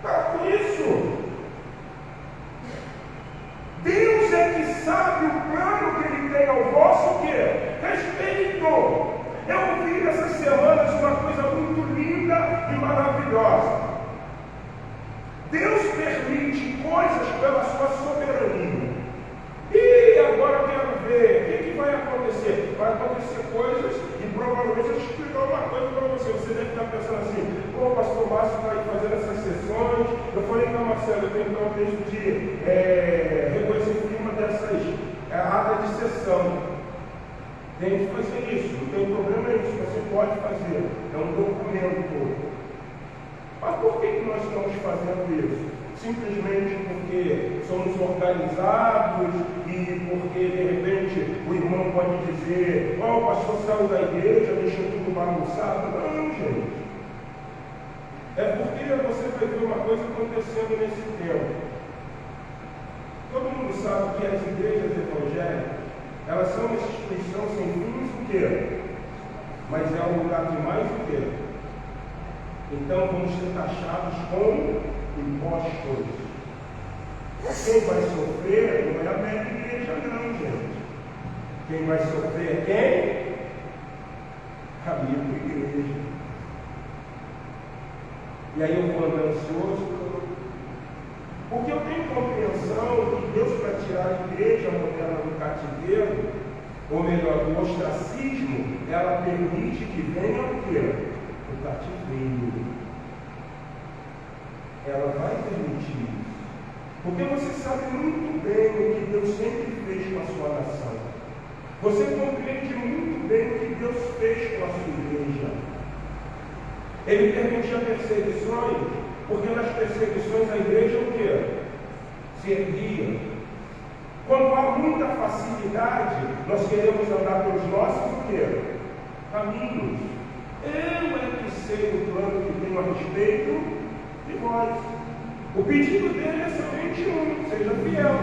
Para com isso. Deus é que sabe o plano que Ele tem ao vosso quê? Respeito. Eu ouvi essas semanas uma coisa muito linda e maravilhosa. Deus permite coisas pela sua soberania. E agora eu quero ver o que vai acontecer. Vai acontecer coisas e provavelmente eu explicar uma coisa para você. Você deve estar pensando assim: pô, o pastor Márcio está aí fazendo essas sessões. Eu falei para Marcelo, eu tenho que dar um texto de reconhecer uma dessas atas de sessão. Tem que fazer isso, não tem problema nisso, você pode fazer. É um documento. Mas por que nós estamos fazendo isso? Simplesmente porque somos organizados e porque de repente o irmão pode dizer: ó, o pastor saiu da igreja, deixou tudo bagunçado. Não, gente. É porque você vai ver uma coisa acontecendo nesse tempo. Todo mundo sabe que as igrejas evangélicas, elas são uma instituição sem fins o quê? Mas é um lugar de mais o quê? Então vamos ser taxados com impostos. Quem vai sofrer não é a minha igreja não, gente. Quem vai sofrer é quem? A minha igreja. E aí eu vou andando ansioso, porque eu tenho compreensão que Deus, para tirar a igreja moderna do cativeiro, ou melhor, do ostracismo, ela permite que venha o quê? O cativeiro. Ela vai permitir isso. Porque você sabe muito bem o que Deus sempre fez com a sua nação. Você compreende muito bem o que Deus fez com a sua igreja. Ele permitia perseguições, porque nas perseguições a igreja o quê? Se erguia. Quando há muita facilidade, nós queremos andar pelos nossos o quê? Caminhos. Eu é que sei o plano que tenho a respeito de vós. O pedido dele é somente um: seja fiel.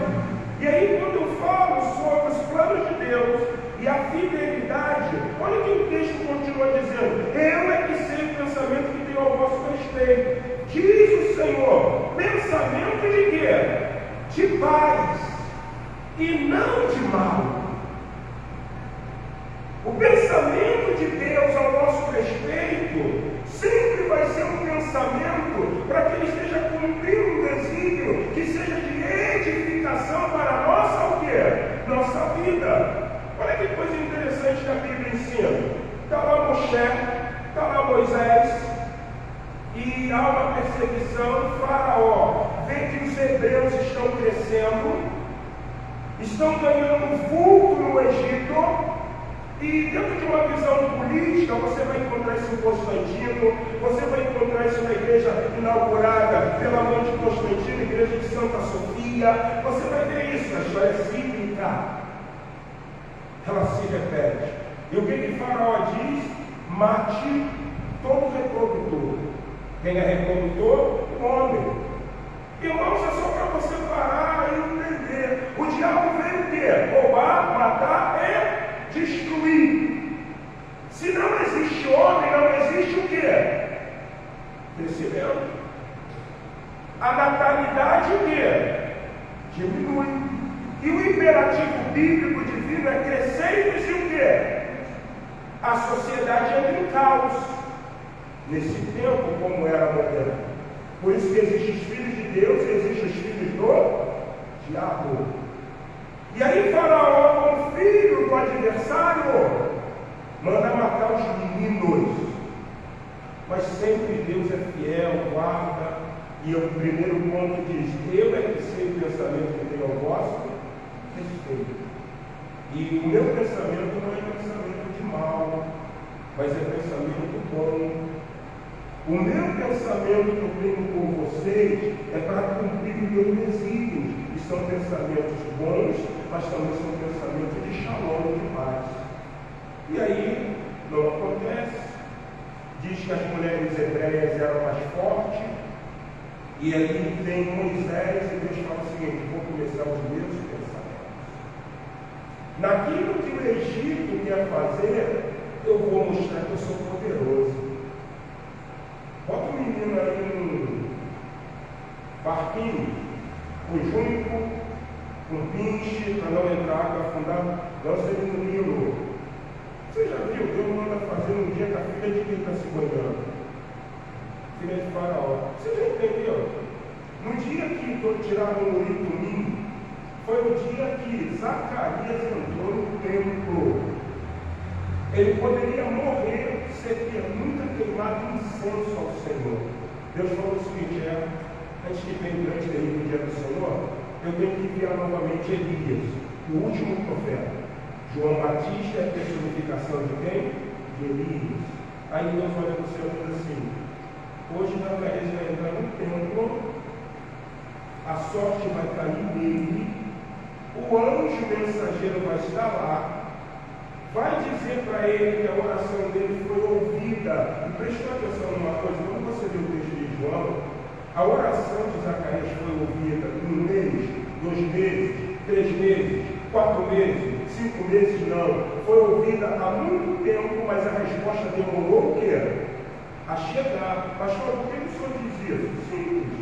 E aí, quando eu falo sobre os planos de Deus e a fidelidade, olha que o texto continua dizendo: eu é que sei o pensamento que tenho ao vosso respeito. Diz o Senhor: pensamento de quê? De paz e não de mal. O pensamento de Deus ao nosso respeito sempre vai ser um pensamento para que ele esteja cumprindo um desígnio que seja de edificação para a nossa o quê? Nossa vida. Olha que coisa interessante que a Bíblia ensina. Está lá Moisés, está lá Moisés, e há uma perseguição. Faraó vê que os hebreus estão crescendo, estão ganhando vulto no Egito. E dentro de uma visão política, você vai encontrar isso em Constantino, você vai encontrar isso na igreja inaugurada pela mãe de Constantino, igreja de Santa Sofia. Você vai ver isso, a história é cíclica. Ela se repete. E o que Faraó diz? Mate todo reprodutor. Quem é reprodutor? O homem. Irmãos, é só para você parar e entender. O diabo veio o quê? Roubar, matar e destruir. Se não existe homem, não existe o quê? Crescimento. A natalidade o quê? Diminui. E o imperativo bíblico divino é crescentes e o quê? A sociedade entra em caos. Nesse tempo, como era moderno. Por isso que existem os filhos de Deus e existem os filhos do diabo. E aí Faraó, como filho do adversário, manda matar os meninos. Mas sempre Deus é fiel, guarda. E o primeiro ponto diz: eu é que sei o pensamento que tenho ao vosso respeito. E o meu pensamento não é pensamento de mal, mas é pensamento bom. O meu pensamento que eu tenho com vocês é para cumprir os meus desígnios. E são pensamentos bons, mas também são pensamentos de shalom, de paz. E aí, não acontece. Diz que as mulheres hebreias eram mais fortes, e aí vem Moisés e Deus fala o seguinte: vou começar os meus pensamentos. Naquilo que o Egito quer fazer, eu vou mostrar que eu sou poderoso. Bota o menino aí num barquinho, com junco, com pinche, para não entrar água, afundar, lança ele no Nilo. Você já viu? Deus manda fazer um dia com a filha de quem está se banhando? Filha de Faraó. Você já entendeu? No dia que tiraram o Uri do ninho, foi o dia que Zacarias entrou no templo. Ele poderia morrer se ele ter nunca queimado incenso ao Senhor. Deus falou o seguinte: antes que venha o grande terrível dia do Senhor, eu tenho que enviar novamente Elias, o último profeta. João Batista é a personificação de quem? De Elias. Aí Deus olha para o céu e diz assim: hoje Zacarias vai entrar no templo, a sorte vai cair nele, o anjo mensageiro vai estar lá, vai dizer para ele que a oração dele foi ouvida. E prestou atenção numa coisa: quando você vê o texto de João, a oração de Zacarias foi ouvida em 1 mês, 2 meses, 3 meses, 4 meses, 5 meses, não. Foi ouvida há muito tempo, mas a resposta demorou o quê? A chegar. Pastor, por que o senhor diz isso? Simples.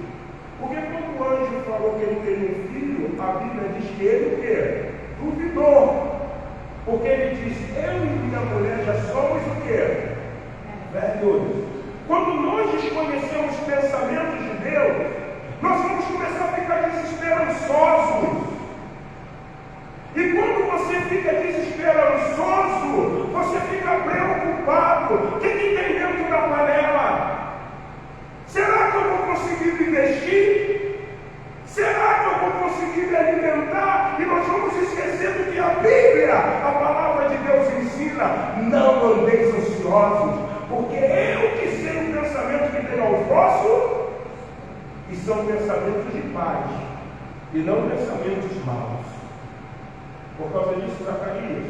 Porque quando o anjo falou que ele teria um filho, a Bíblia diz que ele o quê? Duvidou. Porque ele disse: eu e minha mulher já somos o quê? Velhos. Quando nós desconhecemos os pensamentos de Deus, nós vamos começar a ficar desesperançosos. E quando você fica desesperançoso, você fica preocupado. O que tem dentro da panela? Será que eu vou conseguir me vestir? Será que eu vou conseguir me alimentar? E nós vamos esquecendo que a Bíblia, a palavra de Deus ensina: não andeis ansiosos, porque eu que sei o pensamento que tenho ao vosso, e são pensamentos de paz, e não pensamentos maus. Por causa disso, Zacarias,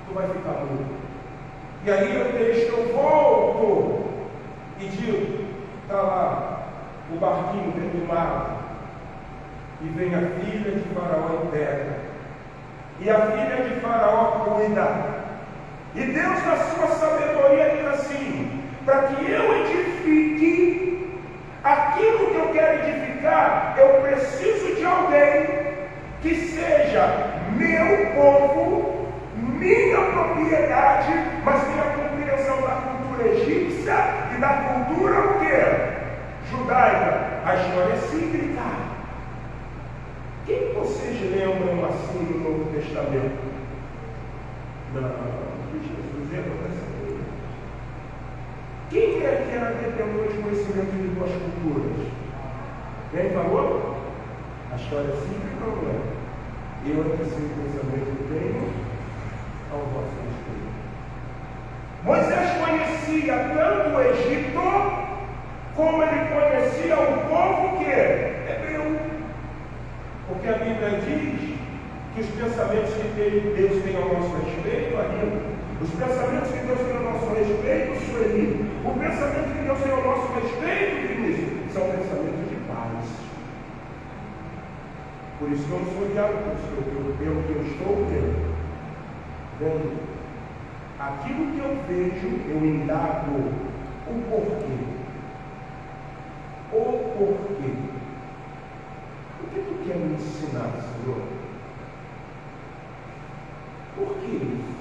tu vai ficar mudo. E aí o texto, eu volto e digo: está lá o barquinho dentro do mar, e vem a filha de Faraó e pega. E a filha de Faraó cuida. E Deus, na sua sabedoria, diz assim: para que eu edifique aquilo que eu quero edificar, eu preciso de alguém que seja meu povo, minha propriedade, mas tenha compreensão da cultura egípcia e da cultura o quê? Judaica. A história é cíclica. Quem vocês lembram assim no Novo Testamento? Não, Jesus é dessa. Quem é que era detentor de conhecimento de duas culturas? Quem falou? A história é cíclica ou não é? Eu é que sei o pensamento que tenho ao vosso respeito. Moisés conhecia tanto o Egito, como ele conhecia o povo que é hebreu. Porque a Bíblia diz que os pensamentos que Deus tem ao nosso respeito, os pensamentos que Deus tem ao nosso respeito, Sueli, o pensamento que Deus tem ao nosso respeito, Vinícius, são pensamentos de paz. Por isso que eu não sou guiado pelo que eu estou vendo. Aquilo que eu vejo, eu indago o porquê. O porquê. O que tu quer me ensinar, Senhor? Por que isso?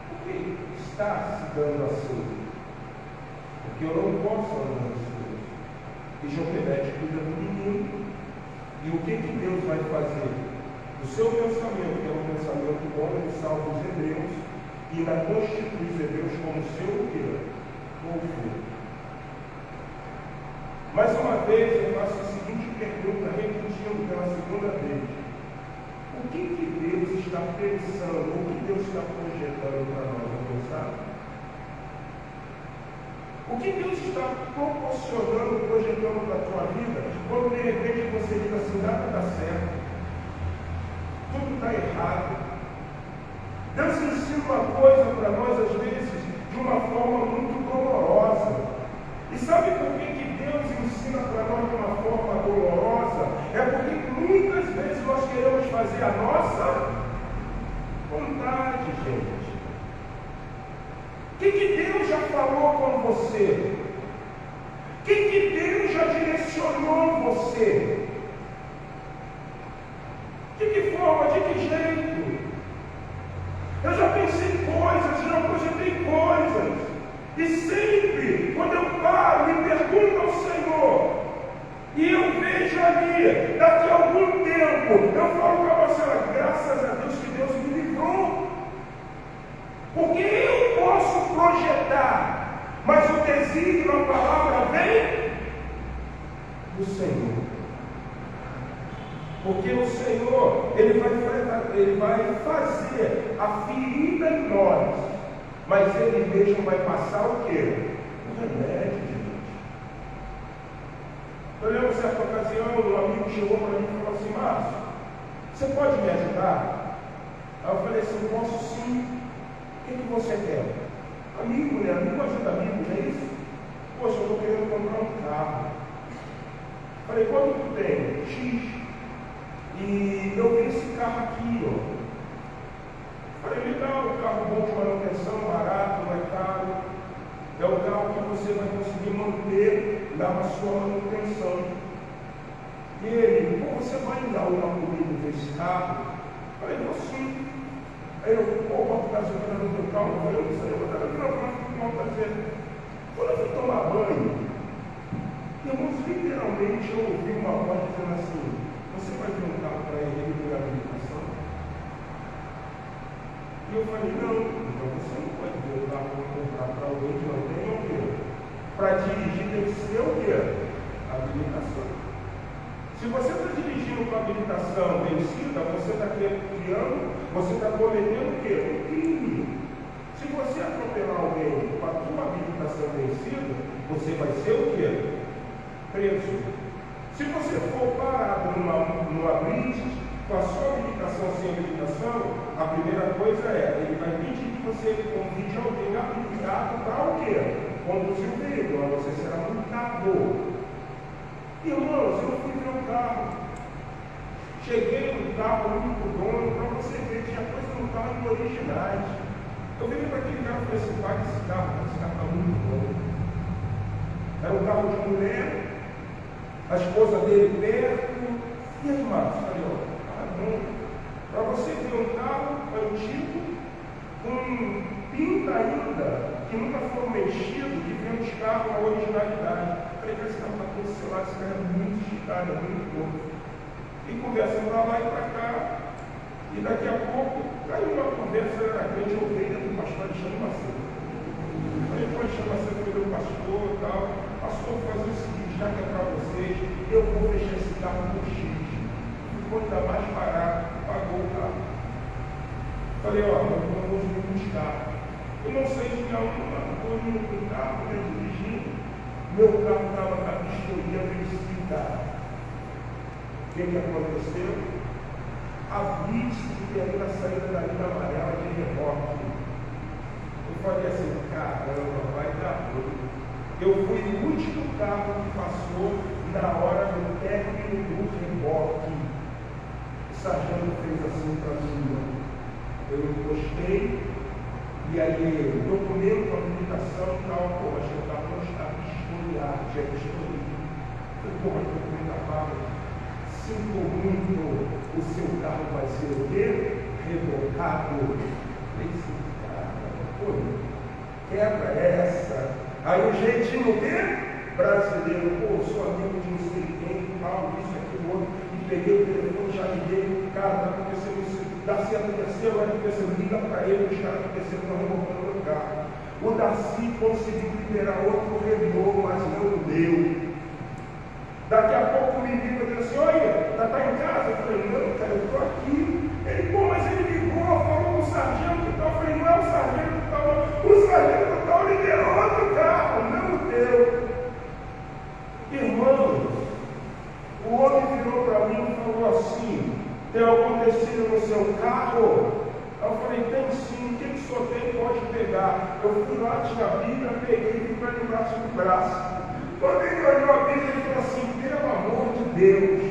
Por que está se dando assim? Porque eu não posso andar assim. E Joquebede cuida do menino. E o que Deus vai fazer? O seu pensamento, que é um pensamento bom, ele salva os hebreus, e ainda constitui os hebreus como seu povo. Mais uma vez, eu faço a seguinte pergunta, repetindo pela segunda vez: o que Deus está pensando, o que Deus está projetando para nós pensar? O que Deus está proporcionando, projetando para a tua vida, quando de repente você diz assim, nada está certo, tudo está errado. Deus ensina uma coisa para nós, às vezes, de uma forma muito dolorosa. E sabe por que Deus ensina para nós de uma forma dolorosa? É porque muitas vezes nós queremos fazer a nossa vontade, gente. O que Deus já falou com você? O que Deus já direcionou você? De que forma? De que jeito? Eu já pensei coisas, já projetei coisas. E sempre, quando eu paro e pergunto ao Senhor, e eu vejo ali, daqui a algum tempo, eu falo para você, graças a Deus que Deus me livrou. Porque eu posso projetar, mas o desígnio, a palavra vem do Senhor. Porque o Senhor, Ele vai fazer a ferida em nós, mas Ele mesmo vai passar o quê? O remédio, gente. Eu lembro certa ocasião, um amigo chegou para mim e falou assim, Márcio, você pode me ajudar? Aí eu falei assim, posso sim. O que você quer? Amigo, né? Amigo ajuda amigo, não é isso? Poxa, eu estou querendo comprar um carro. Falei, quanto tu tem? X. E eu vi esse carro aqui, ó. Falei, legal, um carro bom de manutenção, barato, não é caro. É um carro que você vai conseguir manter na sua manutenção. E ele, pô, você vai dar uma comigo desse carro? Falei, vou sim. Aí eu, opa, gasolina no teu carro, eu não sei, eu vou fazer. Quando eu fui tomar banho, irmãos, literalmente eu ouvi uma voz dizendo assim, você vai ter um carro para ele por habilitação? E eu falei, não, então você não pode ver o carro para comprar para alguém que não tem o quê? Para dirigir tem que ser o quê? Habilitação. Se você está dirigindo com a habilitação vencida, você está criando, você está cometendo o quê? Um crime. Se você atropelar alguém com a sua habilitação vencida, você vai ser o quê? Preso. Se você for parado numa blitz, com a sua habilitação sem habilitação, a primeira coisa é, ele vai pedir que você convide alguém habilitado para o quê? Conduzir o veículo, você será multado. Irmãos, eu fui ver o carro. Cheguei no carro, único dono, para você ver, tinha coisa no carro em originais. Eu virei para aquele carro e falei assim, paga esse carro está muito bom. Era um carro de mulher, a esposa dele perto, e as malas. Falei, ó, bom. Para você ver um carro antigo, com pinta ainda, que nunca foram mexidos, que vem os carros na originalidade. Falei, esse carro está todo celular, esse carro é muito esticado, é muito bom. E conversando para lá e para cá, e daqui a pouco, caiu uma conversa na grande ovelha do pastor Alexandre Macedo. Falei, pô, Alexandre Macedo foi meu pastor e tal. Pastor, vou fazer o seguinte, já que é para vocês, eu vou fechar esse carro por X. Ficou ainda mais barato, pagou o carro. Falei, ó, eu vou vir buscar. Eu não sei se estou indo com o carro, dirigindo. Meu carro estava com a vistoria vencida. O que aconteceu? A blitz que ali na saída da linha amarela de reboque. Eu falei assim, caramba, vai dar ruim. Eu fui o último carro que passou na hora do término do reboque. O sargento fez assim para mim. Eu encostei, e aí, documento, habilitação e tal, pô, mas o carro não está historiado, já é historiado. Eu falei, pô, mas o documento apaga. Sinto muito, o seu carro vai ser o quê? Revocado. Esse cara, pô, quebra essa. Aí o jeitinho o quê? Brasileiro, pô, sou amigo de não sei quem, tal, isso, aquilo, outro, e peguei o telefone, já liguei, cara, está acontecendo isso, dá certo, aconteceu, vai acontecer, liga para ele, os caras aconteceram, estão revocando meu carro. O Darcy conseguiu liberar outro renovou, mas não deu. Daqui a pouco me liga e diz assim, olha, está em casa? Eu falei, não, cara, eu estou aqui. Ele, pô, mas ele ligou, falou com o sargento e tal. Eu falei, não é o sargento e tal, não. O sargento e tal liberou outro carro, não braço. Quando ele olhou a Bíblia, ele falou assim: pelo amor de Deus,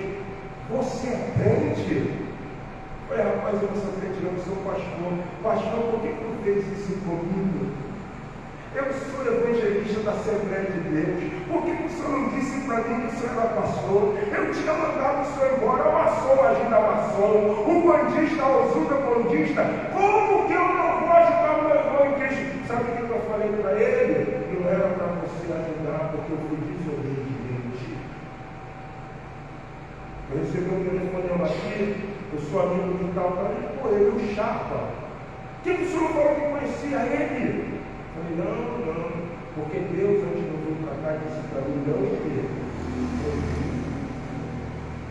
você é crente? Eu falei: rapaz, eu não sou crente, não, eu sou pastor. Pastor, por que tu fez isso comigo? Eu sou evangelista da Assembleia de Deus. Por que o senhor não disse para mim que o senhor era pastor? Eu tinha mandado o senhor embora, o maçom ajuda maçom, o bandista ajuda bandista. Como que eu não vou ajudar o meu irmão em Cristo? Sabe o que eu falei para ele? Não era para você ajudar, porque eu fui desobediente. Eu recebi um telefonema aqui, eu sou amigo de tal, falei: pô, ele é o Chapa. Por que o senhor falou que conhecia ele? Eu falei: não, porque Deus, antes de eu vir para cá, disse para mim: não entendo.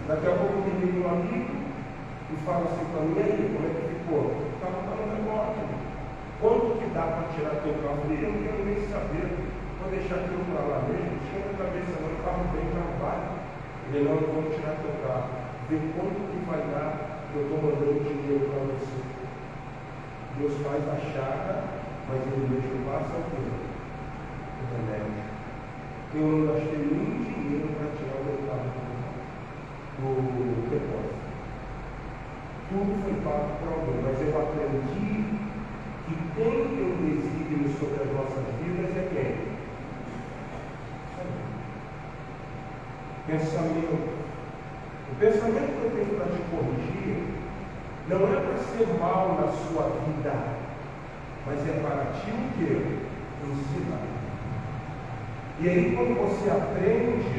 Daqui a pouco me liga um amigo e fala assim para mim: e aí, como é que ficou? Estava no negócio. Quanto que dá para tirar teu carro? Eu não quero nem saber, vou deixar aquilo para lá mesmo, chega a cabeça, não, o carro bem trabalho. Ele: não, eu vou tirar teu carro. Vê quanto que vai dar, que eu estou mandando dinheiro para você. Deus faz a chaga, mas ele mesmo passa o tempo. O remédio. Eu não gastei nem dinheiro para tirar o meu carro do depósito. Tudo foi pago por alguém, mas eu aprendi que quem tem desígnio sobre as nossas vidas é quem? Pensamento. O pensamento que eu tenho para te corrigir não é para ser mal na sua vida, mas é para ti o quê? Ensinar. E aí, quando você aprende,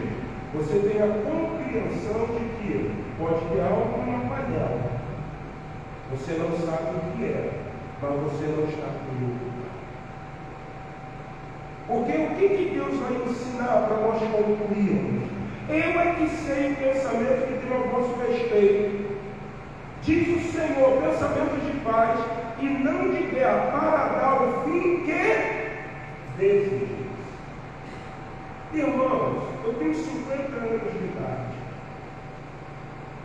você tem a compreensão de que pode ter algo na panela. Você não sabe o que é, mas você não está preocupado. Porque o que Deus vai ensinar para nós concluirmos? Eu é que sei o pensamento que tem a vosso respeito. Diz o Senhor: pensamento de paz e não de guerra, para dar o fim que deseja. Irmãos, eu tenho 50 anos de idade.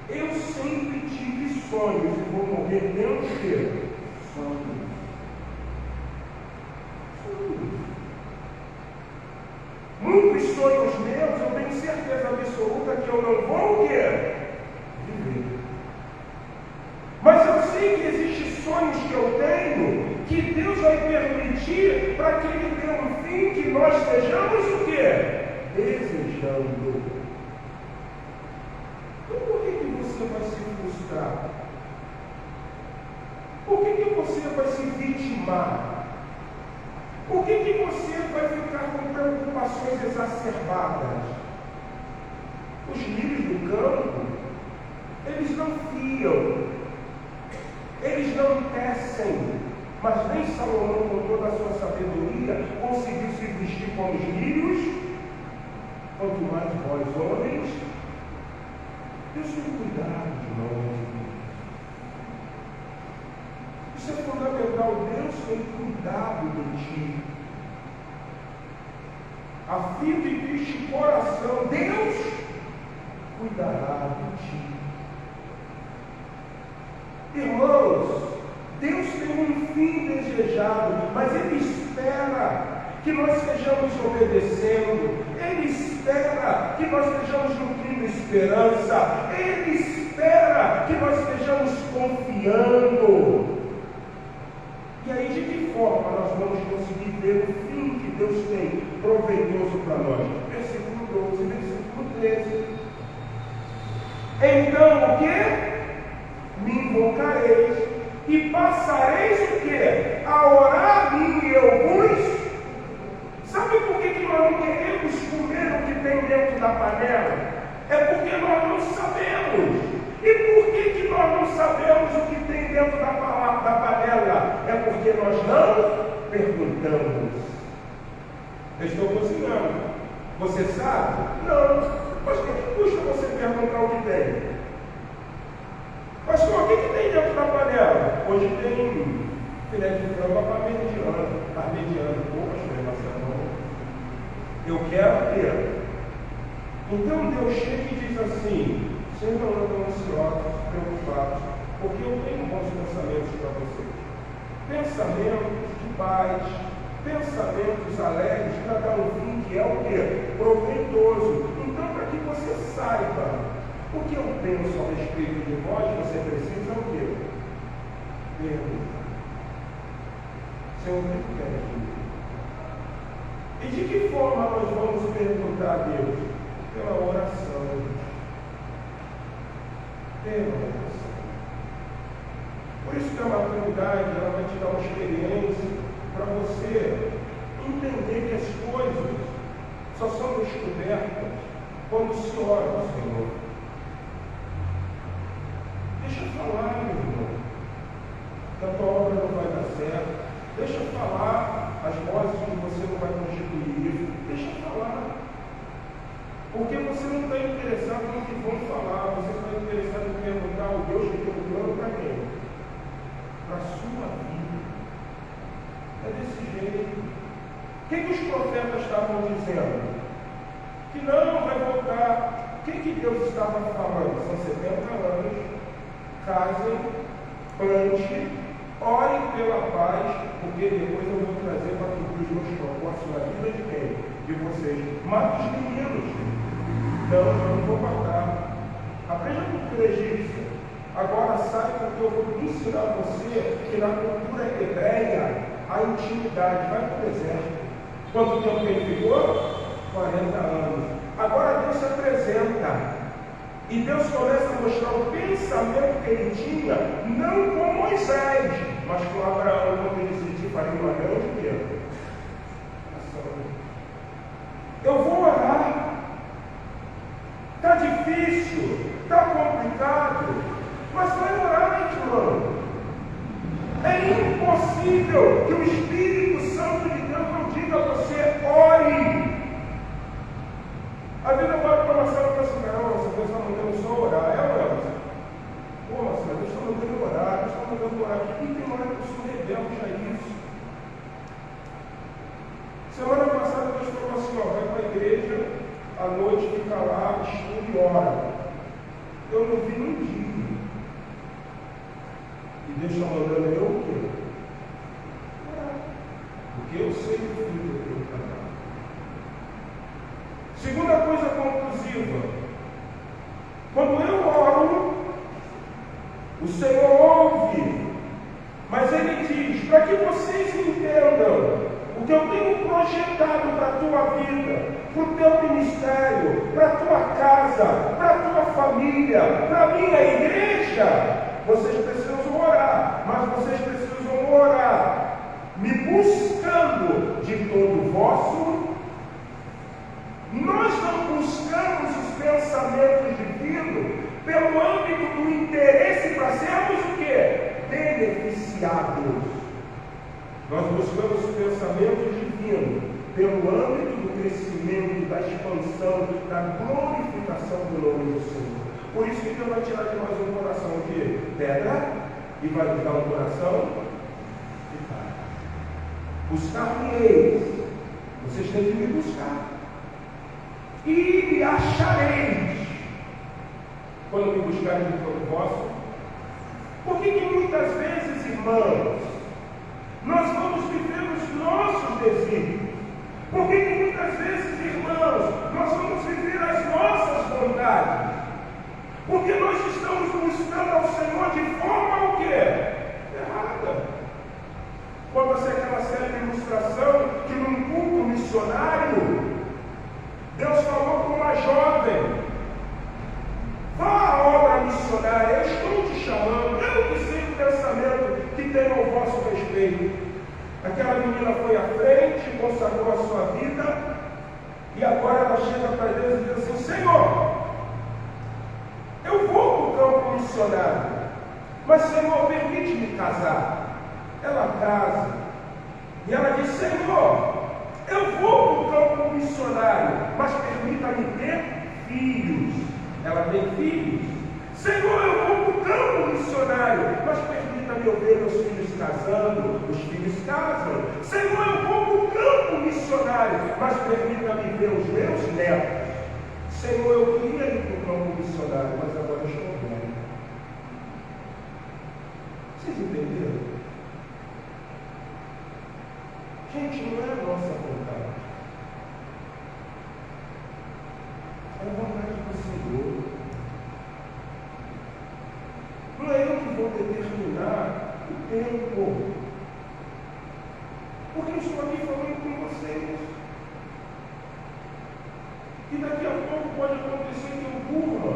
Eu sempre tive sonhos e vou morrer dentro de quê? Sonhos. Muitos sonhos meus, eu tenho certeza absoluta que eu não vou o quê? Viver. Mas eu sei que existem sonhos que eu tenho que Deus vai permitir para que Ele dê um fim que nós estejamos o quê? Desejando. Então por que você vai se frustrar? Por que você vai se vitimar? Por que você vai ficar com preocupações exacerbadas? Os lírios do campo, eles não fiam, eles não tecem, mas nem Salomão, com toda a sua sabedoria, conseguiu se vestir como os lírios. Quanto mais vós, homens, Deus tem cuidado de nós. Isso é fundamental. Deus tem cuidado de ti. Aflito e triste coração, Deus cuidará de ti. Irmãos, Deus tem um fim desejado, mas Ele espera que nós estejamos obedecendo. Ele espera que nós estejamos nutrindo esperança. Ele espera que nós estejamos confiando. E aí, de que forma nós vamos conseguir ver o fim que Deus tem proveitoso para nós? Versículo 12, versículo 13. Então, o que? Me invocareis e passareis o que? A orar a mim e eu vos. Sabe por que nós não queremos comer o que tem dentro da panela? É porque nós não sabemos. E por que nós não sabemos o que tem dentro da panela? É porque nós não perguntamos. Eu estou cozinhando. Você sabe? Não. Mas o que custa você perguntar o que tem? Pastor, o que tem dentro da panela? Hoje tem filé de frango parmegiana. Pô, pastor, Marcelo, eu quero ter. Então Deus chega e diz assim: sempre andam ansiosos, preocupados, porque eu tenho bons pensamentos para vocês. Pensamentos de paz pensamentos alegres para dar um fim que é o quê? Proveitoso. Então, para que você saiba o que eu penso a respeito de vós, você precisa o quê? Perguntar. Senhor, o que quer de mim? E de que forma nós vamos perguntar a Deus? Pela oração. Pela oração. Por isso que a maturidade, ela vai te dar uma experiência para você entender que as coisas só são descobertas quando se ora ao Senhor. Deixa eu falar, meu irmão, que a tua obra não vai dar certo. Deixa eu falar as vozes que você não vai constituir isso. Deixa eu falar. Porque você não está interessado no que vão falar, você está interessado em perguntar ao Deus que tem um plano para quem? Para a sua vida. É desse jeito. O que os profetas estavam dizendo? Que não vai voltar. O que Deus estava falando? São 70 anos. Casem, plante, orem pela paz, porque depois eu vou trazer para cumprir os meus propósitos na vida de quem? De vocês. Mata os meninos. Não, eu não vou matar. Aprenda a cultura egípcia. Agora saiba que eu vou ensinar você que na cultura hebreia a intimidade vai para o exército. Quanto tempo ele ficou? 40 anos. Agora Deus se apresenta. E Deus começa a mostrar o pensamento que ele tinha, não com Moisés, mas com Abraão, quando ele decidiu fazer uma grande guerra. Eu vou orar. Está difícil, está complicado, mas vai orar, irmão. É impossível que o Espírito Santo de Deus não diga a você, ore. A vida vai para uma sala e fala assim, não, Deus está mandando só orar. É ou não? Pô, Marcelo, Deus está mandando orar, Deus está mandando orar. E tem hora que eu sou rebelde a isso. Semana passada Deus falou assim, ó, vai para a igreja, à noite fica lá, estuda e ora. Eu não vi um dia. E Deus está mandando eu o quê? Orar. Porque eu sei o filho do teu trabalho. Segunda coisa conclusiva. Quando eu oro, o Senhor ouve. Mas Ele diz, para que vocês entendam o que eu tenho projetado para a tua vida, para o teu ministério, para a tua casa, para a tua família, para a minha igreja, vocês precisam orar. Mas vocês precisam orar me buscando de todo o vosso. Nós não buscamos os pensamentos divinos pelo âmbito do interesse para sermos o quê? Beneficiados. Nós buscamos os pensamentos divinos pelo âmbito do crescimento, da expansão, da glorificação do nome do Senhor. Por isso que Deus vai tirar de nós um coração de pedra e vai nos dar um coração de carne. Buscar-me-eis. Vocês têm que me buscar. E me achareis quando me buscarem de todo vosso. Por que muitas vezes, irmãos, nós vamos viver os nossos desígnios? Por que muitas vezes, irmãos, nós vamos viver as nossas vontades? Porque nós estamos buscando ao Senhor de forma o quê? Errada. Quando você aquela série de ilustração que num culto missionário Deus falou com uma jovem, vá à obra missionária, eu estou te chamando, eu que sei o pensamento que tenho ao vosso respeito. Aquela menina foi à frente, consagrou a sua vida, e agora ela chega para Deus e diz assim, Senhor, eu vou para o campo missionário, mas Senhor, permite-me casar. Ela casa, e ela diz, Senhor, eu vou para o campo missionário, mas permita-me ter filhos. Ela tem filhos. Senhor, eu vou para o campo missionário, mas permita-me eu ver meus filhos casando. Os filhos casam. Senhor, eu vou para o campo missionário, mas permita-me ver os meus netos. Senhor, eu queria ir para o campo missionário, mas agora eu estou velho. Vocês entenderam? Gente, não é a nossa vontade. É a vontade do Senhor. Não é eu que vou determinar o tempo. Porque eu estou aqui falando com vocês. E daqui a pouco pode acontecer que eu durma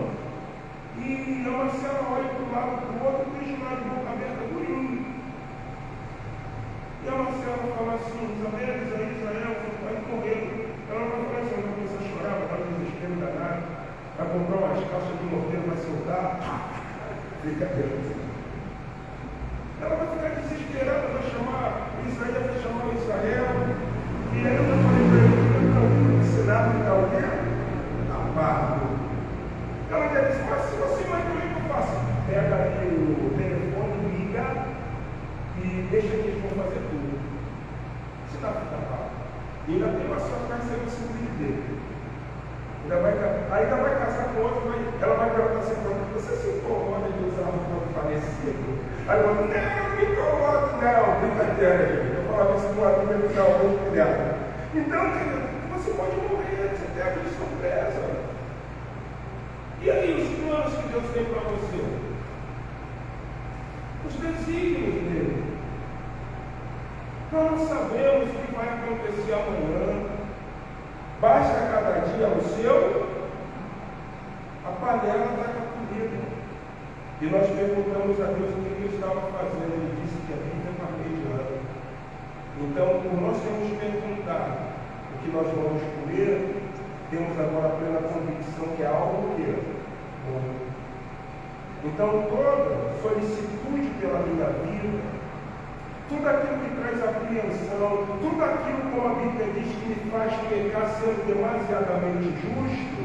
e a Marcela olha para um lado para o outro e deixa lá de boca aberta por mim. E a Marcela fala assim, Israel, você vai correr. Ela vai falar assim, ela vai começar a chorar, vai dar um desespero danado, vai comprar umas calças de morteiro, vai soltar. Fica Deus. Ela vai ficar desesperada, vai chamar Israel. E aí eu falei para ele, não, ensinar a ficar o quê? Tapado. Ela disse, mas se você vai ver o que eu faço? Pega aí o telefone, liga e deixa que eles vão fazer tudo. Você está tapado. E ainda tem uma sorte que vai ser o filho dele. Ainda vai casar com outro, ela vai perguntar assim, você se incomoda de usar roupa falecido? Aí eu falo, não me incomodo, não, brincadeira, gente. Eu falava isso com uma amiga que estava muito dela. Então, querido, você pode morrer, você pega de surpresa. E aí, os planos que Deus tem para você? Os desígnios dele. Nós não sabemos o que vai acontecer amanhã. Basta cada dia o seu, a panela está com a comida. E nós perguntamos a Deus o que ele estava fazendo. Ele disse que a vida é parmejando. Então, por nós termos perguntado o que nós vamos comer, temos agora a plena convicção que é algo que é bom. Então, toda solicitude pela minha vida, tudo aquilo que traz apreensão, tudo aquilo, como a Bíblia diz, que me faz pecar sendo demasiadamente justo,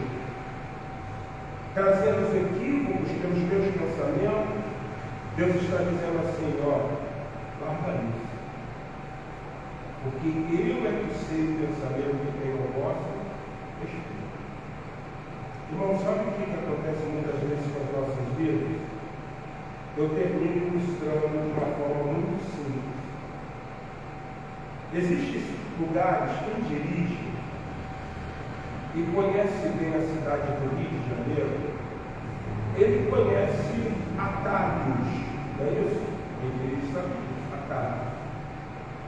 trazendo os equívocos pelos meus pensamentos, Deus está dizendo assim, larga isso. Porque eu é que sei o pensamento que tem no vosso espírito. Irmão, sabe o que acontece muitas vezes com as nossas vidas? Eu termino ilustrando de uma forma muito simples. Existem lugares, quem dirige e conhece bem a cidade do Rio de Janeiro, ele conhece atalhos, não é isso? Quem dirige sabe isso, atalhos.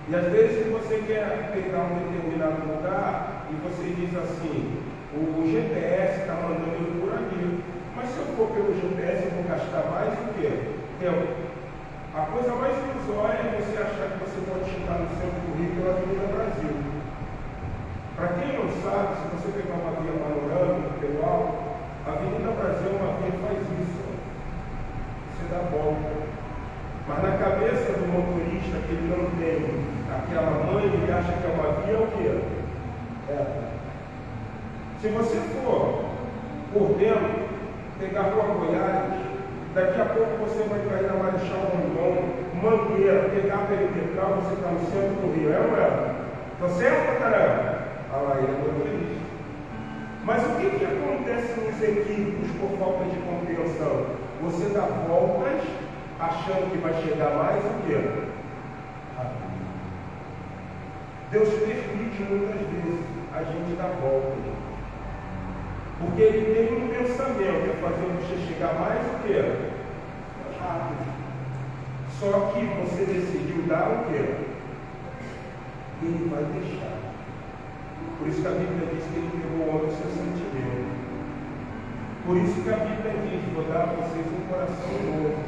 E às vezes você quer pegar um determinado lugar e você diz assim, o GPS está mandando eu por ali. Mas se eu for pelo GPS, eu vou gastar mais o quê? Tempo. A coisa mais ilusória é você achar que você pode chegar no centro do Rio pela Avenida Brasil. Para quem não sabe, se você pegar uma via panorâmica pelo alto, a Avenida Brasil é uma via que faz isso. Você dá volta. Mas na cabeça do motorista que ele não tem aquela mãe, ele acha que é uma via, é o quê? Se você for por dentro, pegar a Rua Goiás, daqui a pouco você vai cair na Marechal Rondon, Mangueira, pegar a perimetral, você está no centro do Rio, é ou não é? Está certo, caramba? Lá, ele é motorista. Mas o que acontece nos equívocos por falta de compreensão? Você dá voltas, achando que vai chegar mais o quê? Deus permite muitas vezes a gente dar voltas. Porque ele tem um pensamento, é fazer você chegar mais o quê? Mais rápido. Só que você decidiu dar o quê? Ele vai deixar. Por isso que a Bíblia diz que ele pegou o homem do seu sentimento. Por isso que a Bíblia diz, vou dar a vocês um coração novo.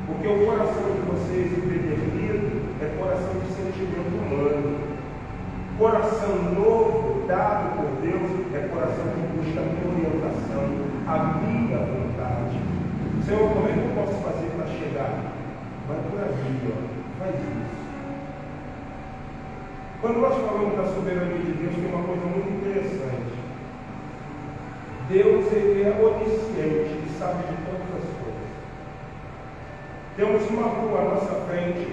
Porque o coração de vocês empedernido é coração de sentimento humano. Coração novo, dado por Deus, é coração que busca a minha orientação, a minha vontade. Senhor, como é que eu posso fazer para chegar? Vai por ali, faz isso. Quando nós falamos da soberania de Deus, tem uma coisa muito interessante. Deus, ele é onisciente, ele sabe de todas as coisas. Temos uma rua à nossa frente,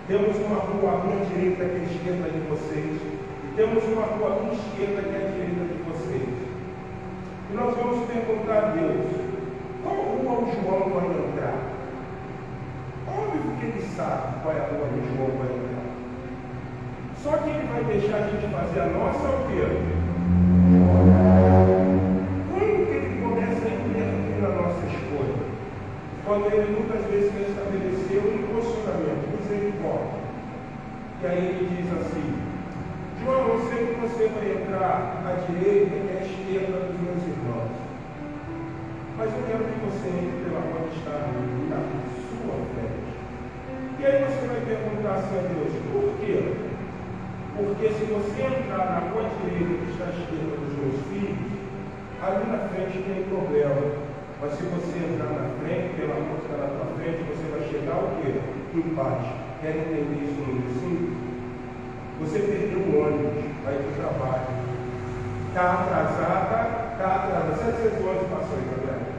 temos uma rua à minha direita que é a esquerda de vocês, e temos uma rua à minha esquerda que é a direita de vocês. E nós vamos perguntar a Deus, qual rua o João vai entrar? Óbvio que ele sabe qual é a rua que o João vai entrar. Só que ele vai deixar a gente fazer a nossa o quê? Quando que ele começa a intervir na nossa escolha? Quando ele muitas vezes estabeleceu um posicionamento, misericórdia. E aí ele diz assim: João, eu sei que você vai entrar à direita e à esquerda dos meus irmãos, mas eu quero que você entre pela porta que está na sua frente. E aí você vai perguntar assim a Deus: por quê? Porque se você entrar na rua direita que está à esquerda dos meus filhos, ali na frente tem problema. Mas se você entrar na frente, pela porta que está na tua frente, você vai chegar ao quê? Em paz. Quer entender isso muito simples? Você perdeu o ônibus, vai para o trabalho. Está atrasada, 711 passou aí, tá vendo?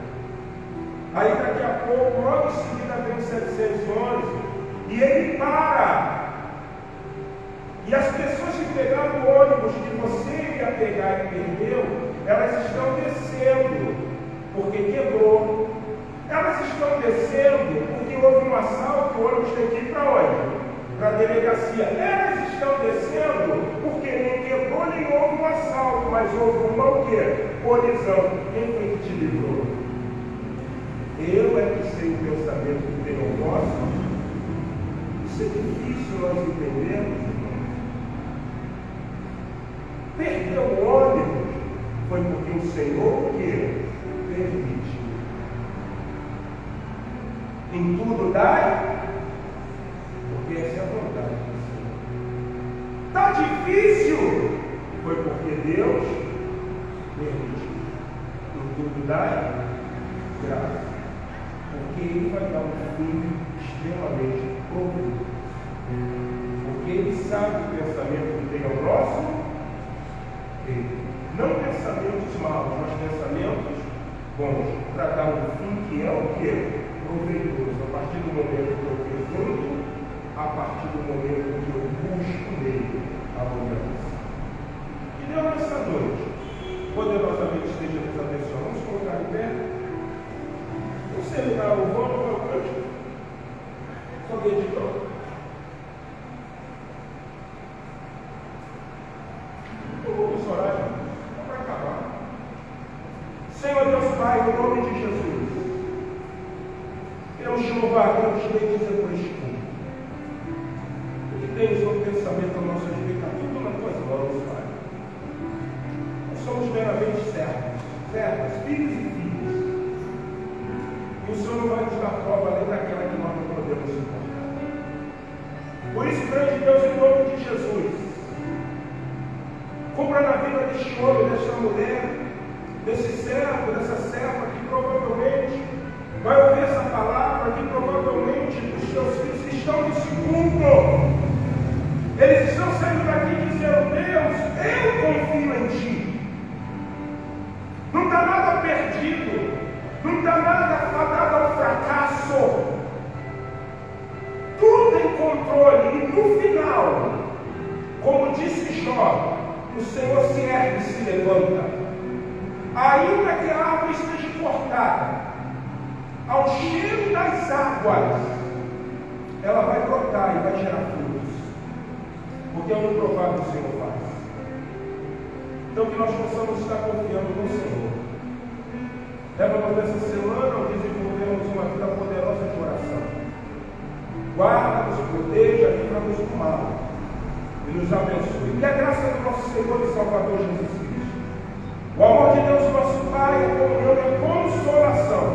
Aí daqui a pouco, logo em seguida vem o 711 e ele para. E as pessoas que pegaram o ônibus que você ia pegar e perdeu, elas estão descendo, porque quebrou. Elas estão descendo porque houve um assalto, o ônibus tem que ir para onde? Para a delegacia. Elas estão descendo porque nem quebrou, nem houve um assalto, mas houve uma o quê? Colisão. Quem foi que te livrou? Eu é que sei o pensamento que tem ao nosso. Isso é difícil nós entendermos, irmãos. Perder o ônibus foi porque o Senhor o quê? Permitiu. Em tudo dai, porque essa é a vontade do Senhor. Está difícil, foi porque Deus permitiu. Em tudo dai graça, porque Ele vai dar um fim extremamente profundo. Porque Ele sabe o pensamento que tem ao próximo, não pensamentos maus, mas pensamentos bons, para dar um fim que é o quê? Proveitoso. A partir do momento que eu pergunto, a partir do momento que eu busco nele a orientação. Que Deus nessa noite poderosamente esteja nos abençoando. Vamos colocar em pé. Vamos celebrar o louvor para o canto. Só dedicar. Vamos orar, não vai acabar. Senhor Deus Pai, em nome de Jesus, queremos te louvar, queremos te bendizer por este culto. O que tens o pensamento a nosso respeito, está tudo nas tuas mãos, Pai. Nós somos meramente servos, filhos e filhas. E o Senhor não vai nos dar prova além daquela que nós não podemos suportar. Por isso, grande Deus, em nome de Jesus, cumpra na vida deste homem, desta mulher, desse servo, dessa serva que provavelmente vai ouvir essa palavra, que provavelmente os teus filhos estão nesse mundo. Eles estão saindo daqui dizendo: Deus, eu confio em Ti. Não está nada perdido, não está nada fadado ao fracasso. Tudo em controle, e no final, como disse Jó, o Senhor se ergue e se levanta. Ainda que a árvore esteja cortada, ao cheiro das águas, ela vai brotar e vai gerar frutos. Porque é o improvável que o Senhor faz. Então que nós possamos estar confiando no Senhor. Leva-nos nessa semana ao desenvolvermos uma vida poderosa de oração. Guarda-nos, proteja, livra-nos do mal. E nos abençoe. Que a graça do nosso Senhor e Salvador Jesus Cristo, o amor de Deus, nosso Pai, a comunhão e a consolação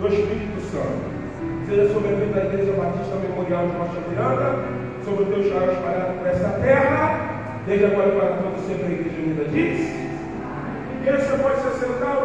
do Espírito Santo seja sobre a vida da Igreja Batista Memorial de Rocha Miranda, sobre o teu Israel espalhado por essa terra, desde agora e para todos sempre a Igreja Unida diz. E você pode se assentar.